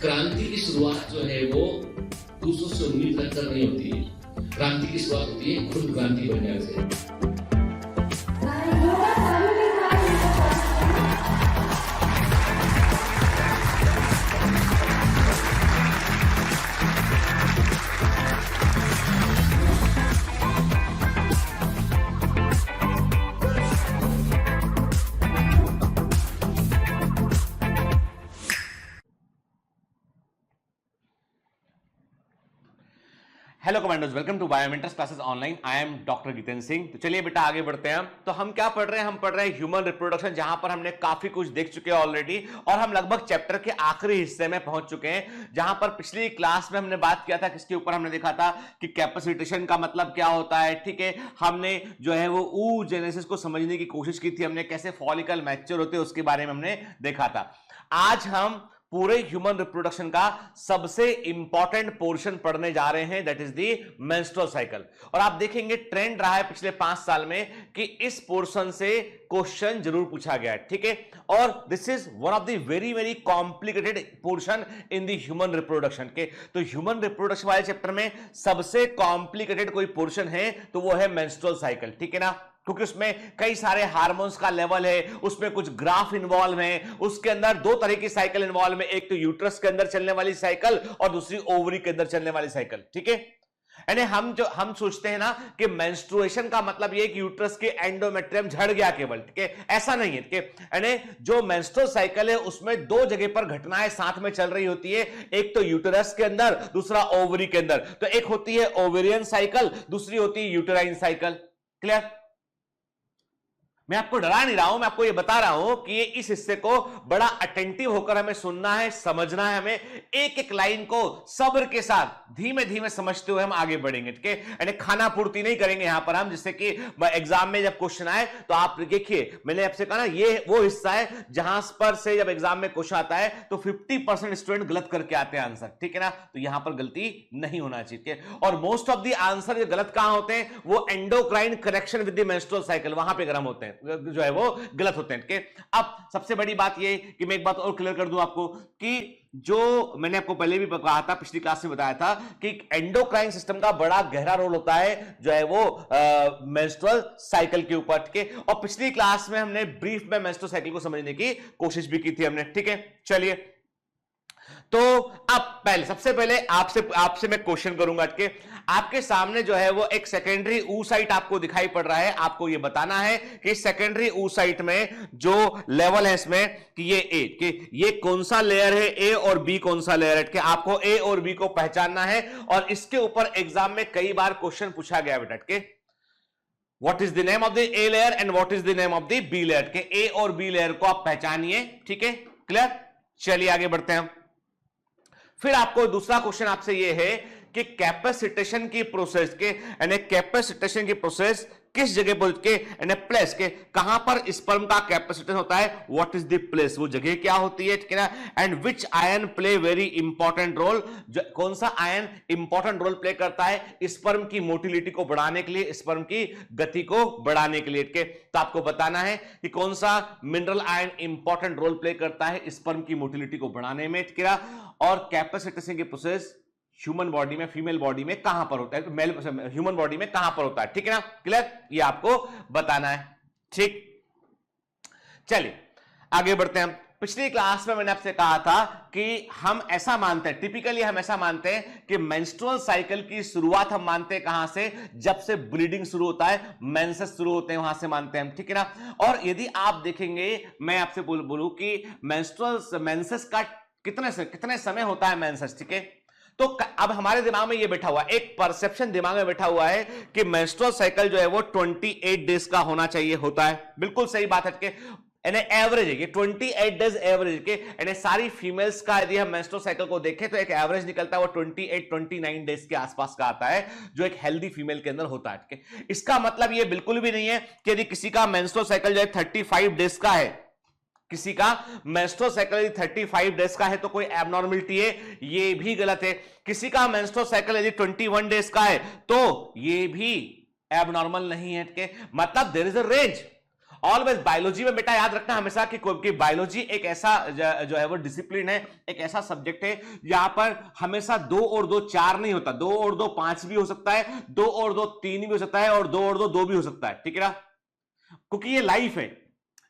क्रांति की शुरुआत जो है वो दूसरों से उम्मीद रखकर नहीं होती है। क्रांति की शुरुआत होती है खुद क्रांति बनने से। Hello commandos, welcome to Biomentors classes online. I am doctor Jitendra Singh. तो चलिए बेटा आगे बढ़ते हैं। तो हम क्या पढ़ रहे हैं? हम पढ़ रहे हैं ह्यूमन रिप्रोडक्शन, जहां पर हमने काफी कुछ देख चुके हैं ऑलरेडी, और हम लगभग चैप्टर के आखिरी हिस्से में पहुंच चुके हैं, जहां पर पिछली क्लास में हमने बात किया था किसके ऊपर। हमने देखा था कि कैपेसिटेशन का मतलब क्या होता है। ठीक है, हमने जो है वो oogenesis को समझने की कोशिश की थी। हमने कैसे फॉलिकल मैच्योर होते हैं उसके बारे में हमने देखा था। आज हम पूरे ह्यूमन रिप्रोडक्शन का सबसे इंपॉर्टेंट पोर्शन पढ़ने जा रहे हैं, that is the menstrual cycle. और आप देखेंगे ट्रेंड रहा है पिछले 5 साल में कि इस पोर्शन से क्वेश्चन जरूर पूछा गया है। ठीक है, और this is one of the very very complicated portion in the human reproduction के। तो ह्यूमन रिप्रोडक्शन वाले चैप्टर में सबसे कॉम्प्लिकेटेड कोई पोर्शन है तो वो है मेंस्ट्रुअल साइकिल। ठीक है ना, क्योंकि उसमें कई सारे हार्मोन्स का लेवल है, उसमें कुछ ग्राफ इन्वॉल्व है, उसके अंदर 2 तरह की साइकिल इन्वॉल्व है, एक तो यूट्रस के अंदर चलने वाली साइकिल और दूसरी ओवरी के अंदर चलने वाली साइकिल। ठीक है, यानी हम सोचते हैं ना कि मेंस्ट्रुएशन का मतलब यह कि यूट्रस के एंडोमेट्रियम झड़ गया केवल। ठीक है, ऐसा नहीं है। ठीक है, यानी जो मेंस्ट्रुअल साइकिल है उसमें 2 जगह पर घटनाएं साथ में चल रही होती है, एक तो यूटेरस के अंदर, दूसरा ओवरी के अंदर। तो एक होती है ओवेरियन साइकिल, दूसरी होती है यूटेराइन साइकिल। क्लियर? मैं आपको डरा नहीं रहा हूं, मैं आपको ये बता रहा हूं कि ये इस हिस्से को बड़ा अटेंटिव होकर हमें सुनना है, समझना है। हमें एक एक लाइन को सब्र के साथ धीमे धीमे समझते हुए हम आगे बढ़ेंगे। ठीक है, यानी खाना पूर्ति नहीं करेंगे यहां पर हम, जिससे कि एग्जाम में जब क्वेश्चन आए तो आप देखिए, मैंने आपसे कहा ना ये वो हिस्सा है जहां पर से जब एग्जाम में क्वेश्चन आता है तो 50% स्टूडेंट गलत करके आते हैं आंसर। ठीक है ना, तो यहां पर गलती नहीं होना चाहिए। और मोस्ट ऑफ द आंसर जो गलत कहां होते हैं वो endocrine connection with the menstrual cycle, वहां पे गरम होते हैं, जो है वो गलत होते हैं। अब सबसे बड़ी बात ये कि मैं एक बात और क्लियर कर दूं आपको कि जो मैंने आपको पहले भी कहा था, पिछली क्लास में बताया था कि एंडोक्राइन सिस्टम का बड़ा गहरा रोल होता है जो है वो मेंस्ट्रुअल साइकिल के ऊपर। ठीक है, और पिछली क्लास में हमने ब्रीफ में मेंस्ट्रुअल साइकिल को समझने की कोशिश भी की थी हमने। ठीक है, चलिए तो अब सबसे पहले आपसे मैं क्वेश्चन करूंगा कि आपके सामने जो है वो एक सेकेंडरी oocyte आपको दिखाई पड़ रहा है। आपको ये बताना है कि सेकेंडरी oocyte में जो लेवल है इसमें कि ये कौन सा लेयर है, ए और बी कौन सा लेयर है। कि आपको ए और बी को पहचानना है, और इसके ऊपर एग्जाम में कई बार क्वेश्चन पूछा गया बेटा के what is the name of the A layer and what is the name of the B layer. के ए और बी लेयर को आप पहचानिए। ठीक है, क्लियर? चलिए आगे बढ़ते हैं। फिर आपको दूसरा क्वेश्चन आपसे यह है कि कैपेसिटेशन की प्रोसेस के, यानी कैपेसिटेशन की प्रोसेस किस जगह पर के, यानी प्लेस के, कहां पर स्पर्म का कैपेसिटेशन होता है, व्हाट इज द प्लेस, वो जगह क्या होती है। ठीक है ना, and which ion play very important role, कौन सा आयन इंपॉर्टेंट रोल प्ले करता है स्पर्म की मोटिलिटी को बढ़ाने के लिए, स्पर्म की गति को बढ़ाने के लिए। ठीक है, तो आपको बताना है कि कौन सा mineral ion important role play करता है स्पर्म की मोटिलिटी को बढ़ाने में। ठीक है, और कैपेसिटेशन की प्रोसेस ह्यूमन बॉडी में, फीमेल बॉडी में कहां पर होता है, मेल ह्यूमन बॉडी में कहां पर होता है। ठीक है ना, क्लियर? ये आपको बताना है। ठीक, चलिए आगे बढ़ते हैं। पिछली क्लास में मैंने आपसे कहा था कि हम ऐसा मानते हैं, टिपिकली हम ऐसा मानते हैं कि मेंस्ट्रुअल साइकिल की शुरुआत हम मानते हैं कहां से, जब से ब्लीडिंग शुरू होता है, मेंसेस शुरू होते हैं, वहां से मानते हैं हम। ठीक है ना, और यदि आप देखेंगे, मैं आपसे बोलूं कि मेंसेस का कितने समय होता है मेंसेस। ठीक है, तो अब हमारे दिमाग में ये बैठा हुआ है, एक परसेप्शन दिमाग में बैठा हुआ है कि मेंस्ट्रुअल साइकिल जो है वो 28 डेज का होना चाहिए, होता है। बिल्कुल सही बात है कि एवरेज है, 28 डेज एवरेज के, यानी सारी फीमेल्स का यदि हम मेंस्ट्रुअल साइकिल को देखें तो एक एवरेज निकलता है वो 29 डेज के आसपास का आता है, जो एक हेल्दी फीमेल के अंदर होता है। ठीक है, इसका मतलब ये बिल्कुल भी नहीं है कि यदि किसी का मेंस्ट्रुअल साइकिल जो है 35 डेज का है, किसी का मेंस्ट्रुअल साइकिल 35 डेज का है तो कोई एबनॉर्मलिटी है, ये भी गलत है। किसी का मेंस्ट्रुअल साइकिल यदि 21 डेज का है तो ये भी एबनॉर्मल नहीं है। मतलब there is a range, always biology में बेटा याद रखना हमेशा कि बायोलॉजी एक ऐसा जो है वो डिसिप्लिन है, एक ऐसा सब्जेक्ट है यहां पर हमेशा 2 और 2 4 नहीं होता, 2 और 2 5 भी हो सकता है, 2 और 2 3 भी हो सकता है, और 2 और 2 2 भी हो सकता है, ठीक है ना, क्योंकि ये लाइफ है,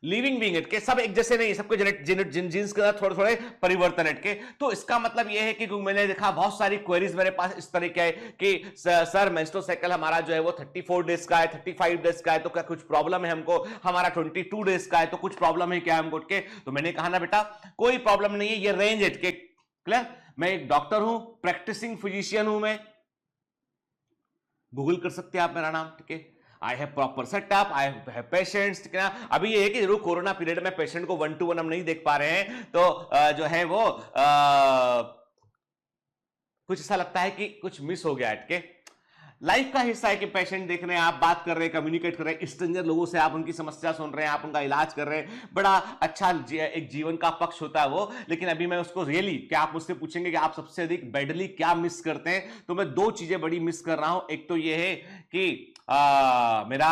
लिविंग बीइंग के सब एक जैसे नहीं, सबके जीन्स के थोड़े थोड़े परिवर्तन है के। तो इसका मतलब यह है कि मैंने देखा बहुत सारी क्वेरीज मेरे पास इस तरह के है कि सर मेंस्ट्रुअल साइकिल हमारा जो है वो 34 डेज का है, 35 डेज का है, तो क्या कुछ प्रॉब्लम है हमको, हमारा 22 डेज का है तो कुछ प्रॉब्लम है क्या हमको के। तो मैंने कहा ना बेटा कोई प्रॉब्लम नहीं है, ये रेंज है के, क्लियर। मैं एक डॉक्टर हूं, प्रैक्टिसिंग फिजिशियन हूं, मैं गूगल कर सकते हैं आप मेरा नाम, ठीक है। I have proper setup, I have patients, ठीक है ना। अभी ये है कि जरूर कोरोना पीरियड में पेशेंट को 1 to 1 हम नहीं देख पा रहे हैं, तो जो है वो कुछ ऐसा लगता है कि कुछ मिस हो गया, ठीक है। लाइफ का हिस्सा है कि पेशेंट देख रहे हैं, आप बात कर रहे हैं, कम्युनिकेट कर रहे हैं, स्ट्रेंजर लोगों से आप उनकी समस्या सुन रहे हैं, आप उनका इलाज कर रहे हैं, बड़ा अच्छा एक जीवन का पक्ष होता है वो। लेकिन अभी मैं उसको रियली, क्या आप मुझसे पूछेंगे कि आप सबसे अधिक बैडली क्या मिस करते हैं, तो मैं 2 चीजें बड़ी मिस कर रहा हूं। एक तो ये है कि मेरा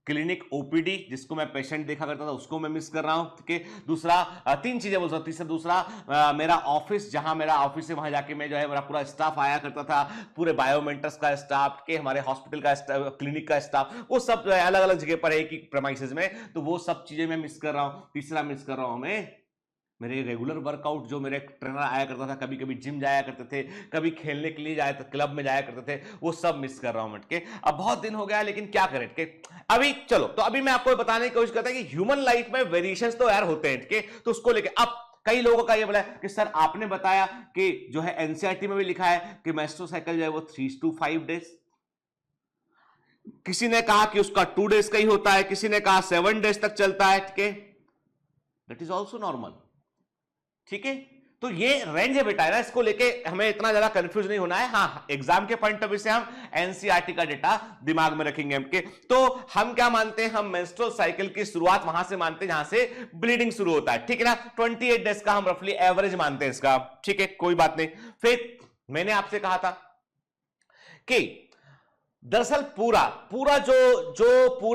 क्लिनिक ओपीडी जिसको मैं पेशेंट देखा करता था उसको मैं मिस कर रहा हूं, ठीक है। दूसरा 3 चीजें बोल सकता हूं। दूसरा मेरा ऑफिस, जहां मेरा ऑफिस है वहां जाके मैं जो है मेरा पूरा स्टाफ आया करता था, पूरे बायोमेंटर्स का स्टाफ के, हमारे हॉस्पिटल का क्लिनिक का स्टाफ, वो सब जो है अलग अलग जगह पर है कि प्रेमाइसेस में, तो वो सब चीजें मैं मिस कर रहा हूं। तीसरा मिस कर रहा हूं मैं मेरे रेगुलर वर्कआउट, जो मेरे ट्रेनर आया करता था, कभी कभी जिम जाया करते थे, कभी खेलने के लिए जाया क्लब में जाया करते थे, वो सब मिस कर रहा हूं मटके। अब बहुत दिन हो गया लेकिन क्या करें के। अभी चलो, तो अभी मैं आपको बताने की कोशिश करता हूं कि ह्यूमन लाइफ में वेरिएशंस तो यार होते हैं, ठीक है। तो उसको लेके अब कई लोगों का ये बोला कि सर आपने बताया कि जो है एनसीईआरटी में भी लिखा है कि मेंस्ट्रुअल साइकिल जो है वो 3 to 5 डेज, किसी ने कहा कि उसका 2 डेज का ही होता है, किसी ने कहा 7 डेज तक चलता है, ठीक है। दैट इज ऑल्सो नॉर्मल, ठीक है। तो ये रेंज है बेटा, है ना, इसको लेके हमें इतना ज्यादा कंफ्यूज नहीं होना है। हाँ, एग्जाम के पॉइंट ऑफ व्यू से हम एनसीईआरटी का डेटा दिमाग में रखेंगे हमके। तो हम क्या मानते हैं, हम मेंस्ट्रुअल साइकिल की शुरुआत वहां से मानते हैं जहां से ब्लीडिंग शुरू होता है, ठीक है ना। 28 डेज का हम रफली एवरेज मानते हैं इसका, ठीक है, कोई बात नहीं। फिर मैंने आपसे कहा था कि दरअसल पूरा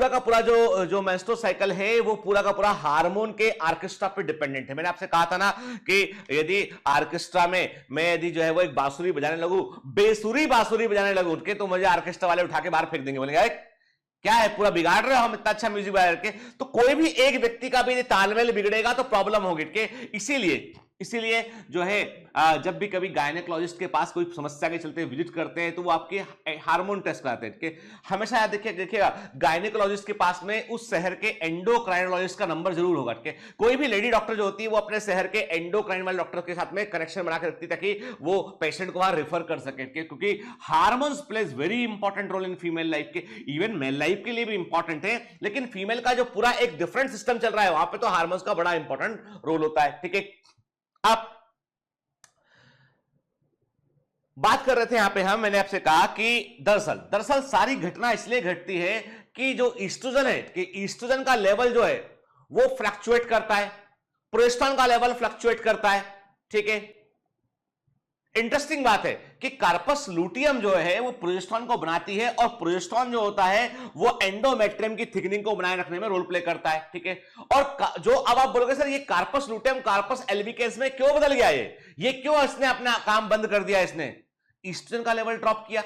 का पूरा जो मेंस्ट्रुअल साइकिल है वो पूरा का पूरा हार्मोन के ऑर्केस्ट्रा पे डिपेंडेंट है। मैंने आपसे कहा था ना कि यदि ऑर्केस्ट्रा में मैं यदि जो है वो एक बांसुरी बजाने लगूं, बेसुरी बांसुरी बजाने लगूं उनके, तो मुझे ऑर्केस्ट्रा वाले उठा के बाहर फेंक देंगे, बोलेंगे क्या है, पूरा बिगाड़ रहे हो हम इतना अच्छा म्यूजिक बजा के। तो कोई भी एक व्यक्ति का भी तालमेल बिगड़ेगा तो प्रॉब्लम होगी, इसीलिए जो है जब भी कभी गायनेकोलॉजिस्ट के पास कोई समस्या के चलते विजिट करते हैं तो वो आपके हार्मोन टेस्ट कराते हैं, कि हमेशा याद देखिएगा गायनेकोलॉजिस्ट के पास में उस शहर के एंडोक्राइनोलॉजिस्ट का नंबर जरूर होगा, कि कोई भी लेडी डॉक्टर जो होती है वो अपने शहर के एंडोक्राइन वाले डॉक्टर के साथ में कनेक्शन बना के रखती है ताकि वो पेशेंट को वहां रेफर कर सके, क्योंकि hormones plays very important role in female life के, इवन मेल लाइफ के लिए भी इंपॉर्टेंट है, लेकिन फीमेल का जो पूरा एक डिफरेंट सिस्टम चल रहा है वहां पे तो हार्मोन्स का बड़ा इंपॉर्टेंट रोल होता है, ठीक है। अब बात कर रहे थे यहां पे हम, मैंने आपसे कहा कि दरअसल सारी घटना इसलिए घटती है कि जो ईस्ट्रोजन है, कि ईस्ट्रोजन का लेवल जो है वो फ्लक्चुएट करता है, प्रोजेस्टेरोन का लेवल फ्लक्चुएट करता है, ठीक है। इंटरेस्टिंग बात है कि कार्पस लूटियम जो है वो प्रोजेस्टेरोन को बनाती है, और प्रोजेस्टेरोन जो होता है वो एंडोमेट्रियम की थिकनिंग को बनाए रखने में रोल प्ले करता है, ठीक है। और जो अब आप बोलोगे सर ये कार्पस लूटियम कार्पस एल्बिकेंस में क्यों बदल गया, ये क्यों इसने अपना काम बंद कर दिया, इसने ईस्ट्रोजन का लेवल ड्रॉप किया,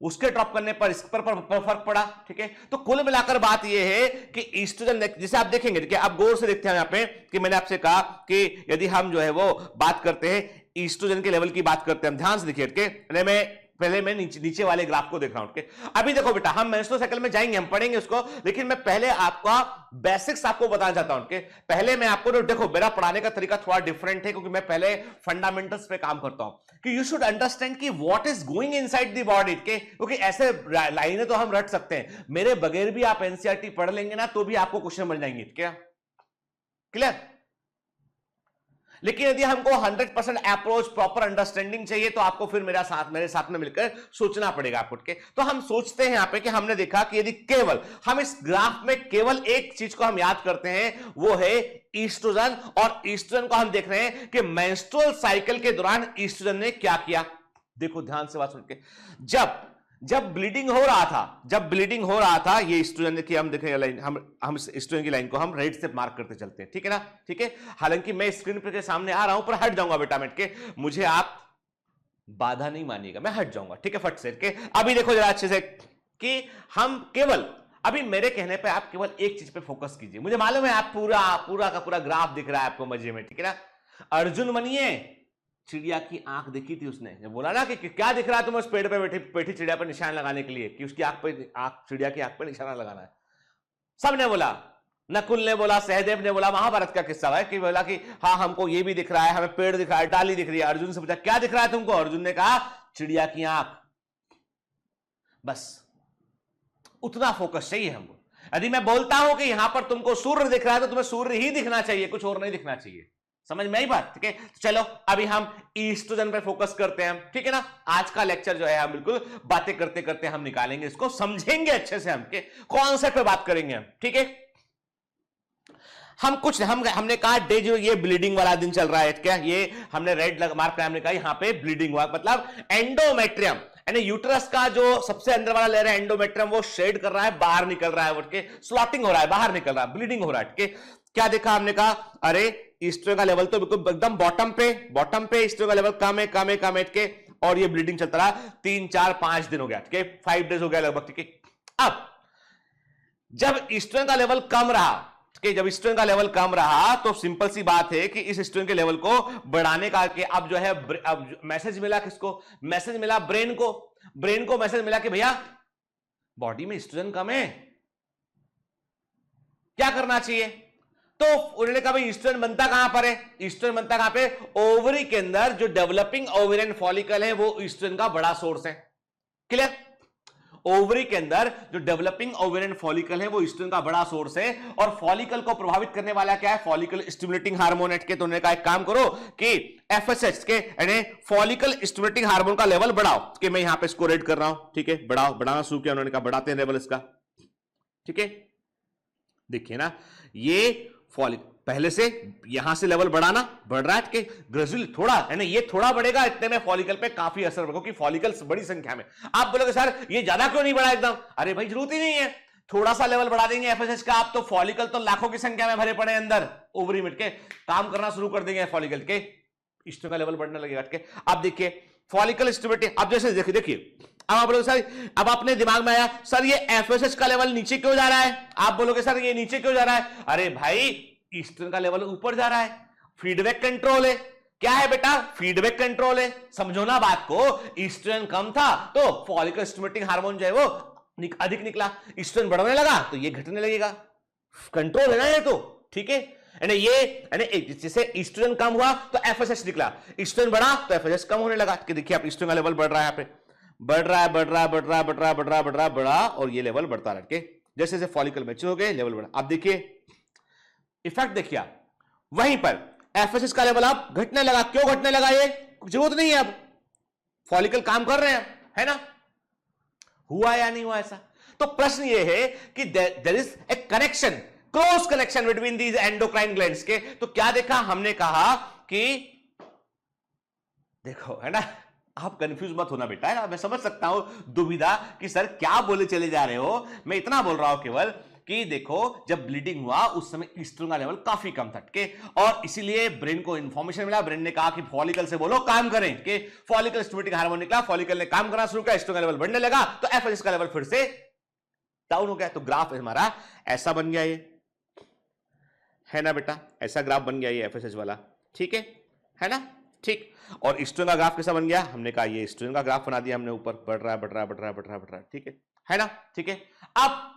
उसके ड्रॉप करने पर इस पर फर्क पड़ा, ठीक है। तो कुल मिलाकर बात यह है कि ईस्ट्रोजन, जैसे आप देखेंगे, ठीक है, आप गौर से देखते हैं यहां पे कि मैंने आपसे कहा कि यदि हम जो है वो बात करते हैं ईस्ट्रोजन के लेवल की बात करते हैं, हम ध्यान से देखिए, ठीक है। पहले मैं नीचे वाले ग्राफ को देख रहा हूं, ठीक है। अभी देखो बेटा, हम मेंस्ट्रुअल साइकिल में जाएंगे, हम पढ़ेंगे उसको, लेकिन मैं पहले आपका बेसिक्स आपको बताना चाहता हूं, ठीक है। पहले मैं आपको देखो, मेरा पढ़ाने का तरीका थोड़ा डिफरेंट है क्योंकि मैं पहले फंडामेंटल्स पे काम करता हूं, कि यू शुड अंडरस्टैंड कि what is going inside the body, क्योंकि ऐसे लाइनें तो हम रट सकते हैं, मेरे बगैर भी आप एनसीईआरटी पढ़ लेंगे ना तो भी आपको क्वेश्चन बन जाएंगे, क्या क्लियर। लेकिन यदि हमको 100% अप्रोच प्रॉपर अंडरस्टैंडिंग चाहिए तो आपको फिर मेरे साथ में मिलकर सोचना पड़ेगा आपको, के। तो हम सोचते हैं यहां पे कि हमने देखा कि यदि केवल हम इस ग्राफ में केवल एक चीज को हम याद करते हैं वो है ईस्ट्रोजन, और ईस्ट्रोजन को हम देख रहे हैं कि मेंस्ट्रुअल साइकिल के दौरान ईस्ट्रोजन ने क्या किया। देखो ध्यान से बात सुन के, जब ब्लीडिंग हो रहा था, ये स्टूडेंट की हम देखें लाइन, हम स्टूडेंट की लाइन को हम राइट से मार्क करते चलते हैं, ठीक है ना, ठीक है। हालांकि मैं स्क्रीन पर के सामने आ रहा हूं, पर हट जाऊंगा बेटा मिनट के, मुझे आप बाधा नहीं मानिएगा, मैं हट जाऊंगा, ठीक है, फट से के। अभी देखो जरा अच्छे से कि हम केवल अभी मेरे कहने पे आप केवल एक चीज पे फोकस कीजिए। मुझे मालूम है आप पूरा का पूरा ग्राफ दिख रहा है आपको मजे में, ठीक है ना। अर्जुन बनिए, चिड़िया की आंख देखी थी उसने, जब बोला ना कि क्या दिख रहा है तुम्हें उस पेड़ पे बैठी चिड़िया पर निशान लगाने के लिए, कि उसकी चिड़िया की आंख पे निशाना लगाना है। सबने बोला, नकुल ने बोला, सहदेव ने बोला, महाभारत का किस्सा है कि बोला कि हाँ हमको ये भी दिख रहा है, हमें पेड़ दिख रहा है, डाली दिख रही है। अर्जुन से पूछा क्या दिख रहा है तुमको, अर्जुन ने कहा चिड़िया की आंख। बस उतना फोकस चाहिए हमको। यदि मैं बोलता हूं कि यहां पर तुमको सूर्य दिख रहा है तो तुम्हें सूर्य ही दिखना चाहिए, कुछ और नहीं दिखना चाहिए। समझ में आई बात, ठीक है। चलो अभी हम ईस्ट्रोजन पे फोकस करते हैं, ठीक है ना। आज का लेक्चर जो है हम बिल्कुल बातें करते करते हम निकालेंगे, इसको समझेंगे अच्छे से, हम के कॉन्सेप्ट पे बात करेंगे हम, ठीक है। हमने कहा डे जो ये ब्लीडिंग वाला दिन चल रहा है, क्या ये हमने रेड मार्क पे हमने कहा यहां पे ब्लीडिंग हुआ, मतलब एंडोमेट्रियम यानी यूट्रस का जो सबसे अंदर वाला लेयर है एंडोमेट्रियम, वो शेड कर रहा है, बाहर निकल रहा है, उठ के स्लॉटिंग हो रहा है, बाहर निकल रहा है, ब्लीडिंग हो रहा है, ठीक है। क्या देखा हमने कहा, अरे ईस्ट्रोजन का लेवल तो बिल्कुल एकदम बॉटम पे ईस्ट्रोजन का लेवल कम है के, और ये ब्लीडिंग चलता रहा 3 4 5 दिन हो गया, ठीक है, 5 डेज हो गया लगभग, ठीक है। अब जब ईस्ट्रोजन का लेवल कम रहा, जब स्टूडेंट का लेवल कम रहा तो सिंपल सी बात है कि इस स्टूडेंट के लेवल को बढ़ाने का के अब जो है अब मैसेज मिला किसको, मैसेज मिला ब्रेन को मैसेज मिला कि भैया बॉडी में स्टूडेंट कम है, क्या करना चाहिए। तो उन्होंने कहा भाई स्टूडेंट बनता कहां पर है, स्टूडेंट बनता कहां पे, ओवरी के अंदर जो डेवलपिंग ओवेरियन फॉलिकल है वो स्टूडेंट का बड़ा सोर्स है। क्लियर, ओवरी के अंदर जो डेवलपिंग ओवेरियन फॉलिकल है वो ईस्ट्रोजन का बड़ा सोर्स है, और फॉलिकल को प्रभावित करने वाला क्या है, फॉलिकल स्टिमुलेटिंग हार्मोन के। तो उन्होंने कहा एक काम करो कि एफएसएच के यानी फॉलिकल स्टिमुलेटिंग हार्मोन का लेवल बढ़ाओ, कि मैं यहां पे इसको रेड कर रहा हूं, ठीक है, बढ़ाना शुरू किया उन्होंने कहा, बढ़ाते हैं लेवल इसका, ठीक है। देखिए ना, ये फॉलिकल पहले से यहां से लेवल बढ़ाना, बढ़ रहा है कि ग्रेजुअली थोड़ा है ना, ये थोड़ा बढ़ेगा, इतने में फॉलिकल पे काफी असर पड़ेगा, क्योंकि फॉलिकल्स बड़ी संख्या में। आप बोलोगे सर ये ज्यादा क्यों नहीं बढ़ा एकदम, अरे भाई जरूरत ही नहीं है, थोड़ा सा लेवल बढ़ा देंगे एफएसएच का आप, तो फॉलिकल तो लाखों की संख्या में भरे पड़े अंदर ओवरी में के, काम करना शुरू कर देंगे फॉलिकल के, ईस्ट्रोजन का लेवल बढ़ने लगेगा के। अब देखिए फॉलिकल स्टिमुलेटिंग, अब जैसे देखिए अब आप बोलोगे सर, अब अपने दिमाग में आया सर ये एफएसएच का लेवल नीचे क्यों जा रहा है, आप बोलोगे सर ये नीचे क्यों जा रहा है, अरे भाई ईस्ट्रोजन का लेवल ऊपर जा रहा है, फीडबैक कंट्रोल है। क्या है बेटा, फीडबैक कंट्रोल है, समझो ना बात को। ईस्ट्रोजन कम था तो फॉलिकल स्टिमुलेटिंग हार्मोन जो है वो अधिक निकला, ईस्ट्रोजन बढ़ने लगा तो ये घटने लगेगा, कंट्रोल है ना ये तो, ठीक है। जैसे ईस्ट्रोजन कम हुआ तो एफएसएच निकला, ईस्ट्रोजन बढ़ा तो एफएसएच कम होने लगा, कि देखिए आप ईस्ट्रोजन का लेवल बढ़ रहा है, यहाँ पे बढ़ रहा है, बढ़ा, और ये लेवल बढ़ता रहा के, जैसे जैसे फॉलिकल मैच्योर हो गए लेवल बढ़ा। आप देखिए इफेक्ट देखिए, वहीं पर एफएसएच का लेवल अब घटने लगा, क्यों घटने लगा, ये जरूरत नहीं है, अब फॉलिकल काम कर रहे हैं, है ना, हुआ या नहीं हुआ ऐसा। तो प्रश्न ये है कि there is a connection, close connection between these endocrine glands के। तो क्या देखा हमने, कहा कि देखो है ना, आप कंफ्यूज मत होना बेटा, है ना, मैं समझ सकता हूं दुविधा कि सर क्या बोले चले जा रहे हो। मैं इतना बोल रहा हूं केवल कि देखो जब ब्लीडिंग हुआ उस समय ईस्ट्रोजन का लेवल काफी कम था, के, और इसीलिए ब्रेन को इंफॉर्मेशन मिला, ब्रेन ने कहा कि फॉलिकल से बोलो काम करें, कि फॉलिकल स्टिमुलेटिंग हार्मोन निकला, फॉलिकल ने काम करना शुरू किया, ईस्ट्रोजन का लेवल बढ़ने लगा, तो एफएसएच का लेवल फिर से डाउन हो गया। तो ग्राफ हमारा ऐसा बन गया, ये है ना बेटा, ऐसा ग्राफ बन गया ये एफएसएच वाला, ठीक है ना, ठीक। और ईस्ट्रोजन का ग्राफ कैसा बन गया, हमने कहा ये ईस्ट्रोजन का ग्राफ बना दिया हमने, ऊपर बढ़ रहा है, ठीक है ना, ठीक है। अब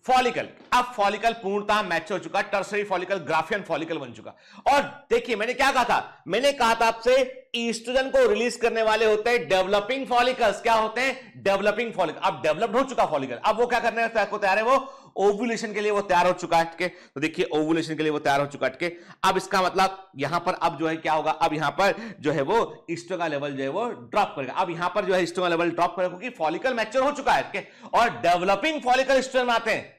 फॉलिकल पूर्णतः मैच्योर हो चुका, टर्सरी फॉलिकल ग्राफियन फॉलिकल बन चुका। और देखिए मैंने क्या कहा था, मैंने कहा था आपसे ईस्ट्रोजन को रिलीज करने वाले होते हैं डेवलपिंग फॉलिकल्स, क्या होते हैं, डेवलपिंग फॉलिकल। अब डेवलप्ड हो चुका फॉलिकल, अब वो क्या करने को तैयार है, वो ओव्यूलेशन के लिए वो तैयार हो चुका है, ठीक है। तो देखिए ओव्यूलेशन के लिए वो तैयार हो चुका है, ठीक है। अब इसका मतलब यहां पर अब जो है क्या होगा, अब यहां पर जो है वो ईस्ट्रोजन का लेवल जो है वो ड्रॉप करेगा, अब यहां पर जो है ईस्ट्रोजन का लेवल ड्रॉप करेगा, क्योंकि फॉलिकल मैच्योर हो चुका है, ठीक है। और डेवलपिंग फॉलिकल ईस्ट्रोजन आते हैं,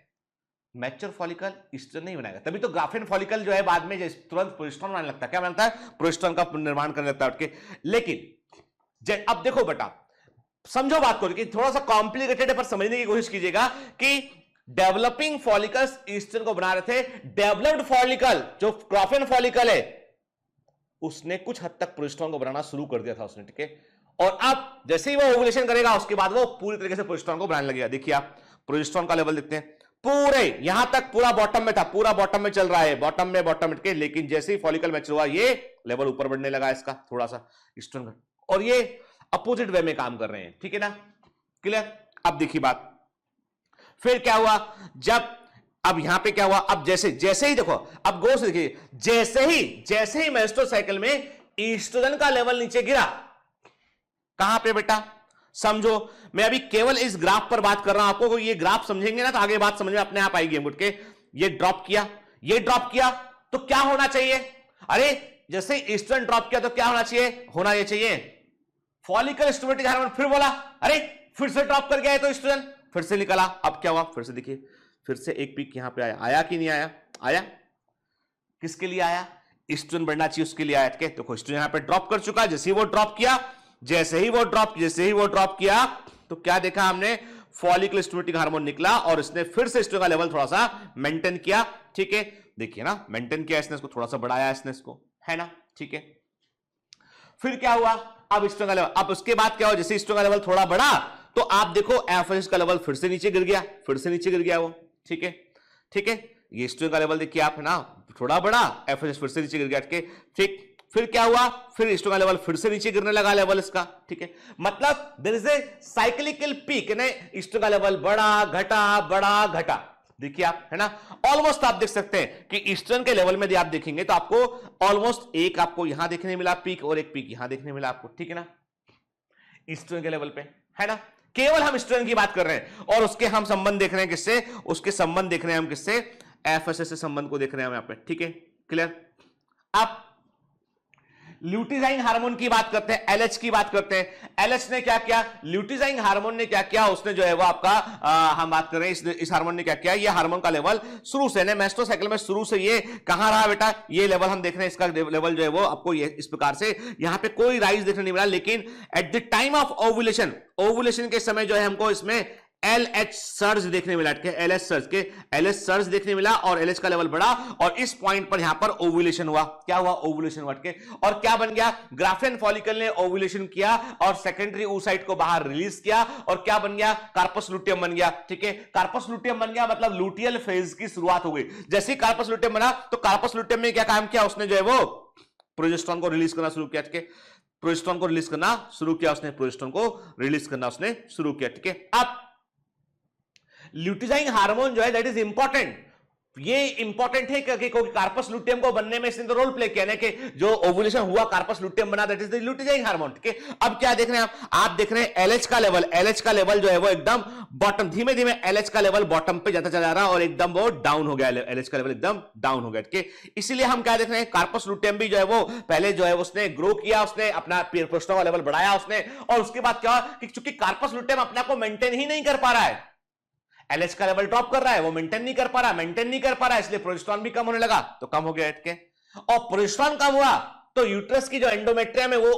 मैच्योर फॉलिकल ईस्ट्रोजन नहीं बनाएगा, तभी तो ग्राफियन फॉलिकल जो है बाद में तुरंत प्रोजेस्टेरोन बनाने लगता है, क्या बनाता है, प्रोजेस्टेरोन का निर्माण करने लगता है, लेकिन अब देखो बेटा समझो बात को कि थोड़ा सा कॉम्प्लिकेटेड है पर समझने की कोशिश कीजिएगा कि डेवलपिंग फॉलिकल्स ईस्ट्रोजन को बना रहे थे, डेवलप्ड फॉलिकल जो क्रोफेन फॉलिकल है उसने कुछ हद तक प्रोजेस्टेरोन को बनाना शुरू कर दिया था उसने, ठीक है। और अब जैसे ही वो ओवुलेशन करेगा उसके बाद वो पूरी तरीके से प्रोजेस्टेरोन को बनाने लगेगा। देखिए आप प्रोजेस्टेरोन का लेवल देखते हैं, पूरे यहां तक पूरा बॉटम में था, पूरा बॉटम में चल रहा है, बॉटम में के, लेकिन जैसे ही फॉलिकल मैच्योर हुआ ये लेवल ऊपर बढ़ने लगा इसका थोड़ा सा ईस्ट्रोजन का, और ये अपोजिट वे में काम कर रहे हैं, ठीक है ना, क्लियर। अब देखिए बात, फिर क्या हुआ, जब अब यहां पे क्या हुआ, अब जैसे ही देखो, अब गौर से देखिए, जैसे ही मेंस्ट्रुअल साइकिल में ईस्ट्रोजन का लेवल नीचे गिरा, कहां पे बेटा, समझो मैं अभी केवल इस ग्राफ पर बात कर रहा हूं, आपको ये ग्राफ समझेंगे ना तो आगे बात समझ में अपने आप आएगी। मुड़ के ये ड्रॉप किया तो क्या होना चाहिए, अरे जैसे ईस्ट्रोजन ड्रॉप किया तो क्या होना चाहिए, फॉलिकल स्टिमुलेटिंग हार्मोन, फिर बोला अरे फिर से ड्रॉप कर गया है तो ईस्ट्रोजन फिर से निकला। अब क्या हुआ, फिर से देखिए, फिर से एक पीक यहां पे आया कि नहीं आया, किसके लिए आया, ईस्ट्रोजन बढ़ना चाहिए उसके लिए आया, ठीक है। तो ईस्ट्रोजन यहां पे ड्रॉप कर चुका, जैसे ही वो ड्रॉप किया तो क्या देखा हमने, फॉलिकल स्टिमुलेटिंग हार्मोन निकला और इसने फिर से ईस्ट्रोजन का लेवल थोड़ा सा मेंटेन किया, ठीक है। देखिए ना, मेंटेन किया इसने, इसको थोड़ा सा बढ़ाया इसने, इसको, है ना, ठीक है। फिर क्या हुआ, अब ईस्ट्रोजन का लेवल, अब उसके बाद क्या हुआ, जैसे ईस्ट्रोजन का लेवल थोड़ा बढ़ा तो आप देखो एफएसएच का लेवल फिर से नीचे गिर गया वो, ठीक है। ये ईस्ट्रोजन का लेवल देखिए आप, है ना, थोड़ा बढ़ा, एफएसएच फिर से नीचे गिर गया, ठीक। फिर क्या हुआ, फिर ईस्ट्रोजन का लेवल फिर से नीचे गिरने लगा लेवल इसका, ठीक है। मतलब there is a cyclical peak, ना, ईस्ट्रोजन का लेवल बढ़ा घटा, देखिए आप, है ना, ऑलमोस्ट आप देख सकते हैं कि ईस्ट्रोजन के लेवल में यदि आप देखेंगे तो आपको ऑलमोस्ट एक आपको यहां देखने मिला पीक और एक पीक यहां देखने मिला आपको, ठीक है ना, ईस्ट्रोजन के लेवल पे, है ना। केवल हम ईस्ट्रोजन की बात कर रहे हैं और उसके हम संबंध देख रहे हैं किससे, उसके संबंध देख रहे हैं हम किससे, एफएसएच से संबंध को देख रहे हैं हम यहां पे, ठीक है, क्लियर। अब ल्यूटिजाइंग हार्मोन की बात करते हैं, एलएच की बात करते हैं। एलएच ने क्या किया, ल्यूटिजाइंग हार्मोन ने क्या किया, उसने जो है वो आपका हम बात कर रहे हैं इस हार्मोन ने क्या किया, ये हार्मोन का लेवल शुरू से मेंस्ट्रुअल साइकिल में शुरू से ये कहां रहा बेटा, ये लेवल हम देख रहे हैं, इसका लेवल जो है वो आपको ये इस प्रकार से यहां पे कोई राइज देखने नहीं मिला, लेकिन at the time of ovulation के समय जो है हमको इसमें LH सर्ज देखने मिला, LH सर्ज देखने मिला और LH का लेवल बढ़ा और इस पॉइंट पर यहां पर ओवुलेशन हुआ, क्या हुआ, ओवुलेशन हुआ, और क्या बन गया, ग्राफेन फॉलिकल ने ओवुलेशन किया और सेकेंडरी oocyte को बाहर रिलीज किया और क्या बन गया, कार्पस लुटियम बन गया, ठीक है। कार्पस लुटियम बन गया मतलब लुटियल फेज की शुरुआत हो गई। जैसे ही कार्पस लुटियम बना तो कार्पस लुटियम में क्या काम किया, उसने जो है वो प्रोजेस्टेरोन को रिलीज करना शुरू किया, ठीक है, प्रोजेस्टेरोन को रिलीज करना शुरू किया उसने, ठीक है। अब ल्यूटिजाइंग हार्मोन जो है दैट इज इंपॉर्टेंट, ये इंपॉर्टेंट है क्योंकि कार्पस लुटियम को बनने में इसने तो रोल प्ले किया ना, कि जो ओवुलेशन हुआ कार्पस लुटियम बना, दैट इज द ल्यूटिजाइंग हार्मोन, ठीक है। अब क्या देख रहे हैं आप देख रहे हैं एलएच का लेवल जो है वो एकदम बॉटम, धीमे धीमे एलएच का लेवल बॉटम पे जाता चला जा रहा है और एकदम वो डाउन हो गया, एलएच का लेवल एकदम डाउन हो गया, ठीक है। इसीलिए हम क्या देख रहे हैं, कार्पस लुटियम भी जो है वो पहले जो है उसने ग्रो किया, उसने अपना प्रोजेस्टेरोन का लेवल बढ़ाया उसने, और उसके बाद क्या कि चूंकि कार्पस लुटियम अपने आप को मेंटेन ही नहीं कर पा रहा है, एलएच का लेवल ड्रॉप कर रहा है, वो मेंटेन नहीं कर पा रहा, इसलिए प्रोजेस्टेरोन भी कम होने लगा, तो कम हो गया के, और प्रोजेस्टेरोन कम हुआ तो यूट्रस की जो एंडोमेट्रियम है वो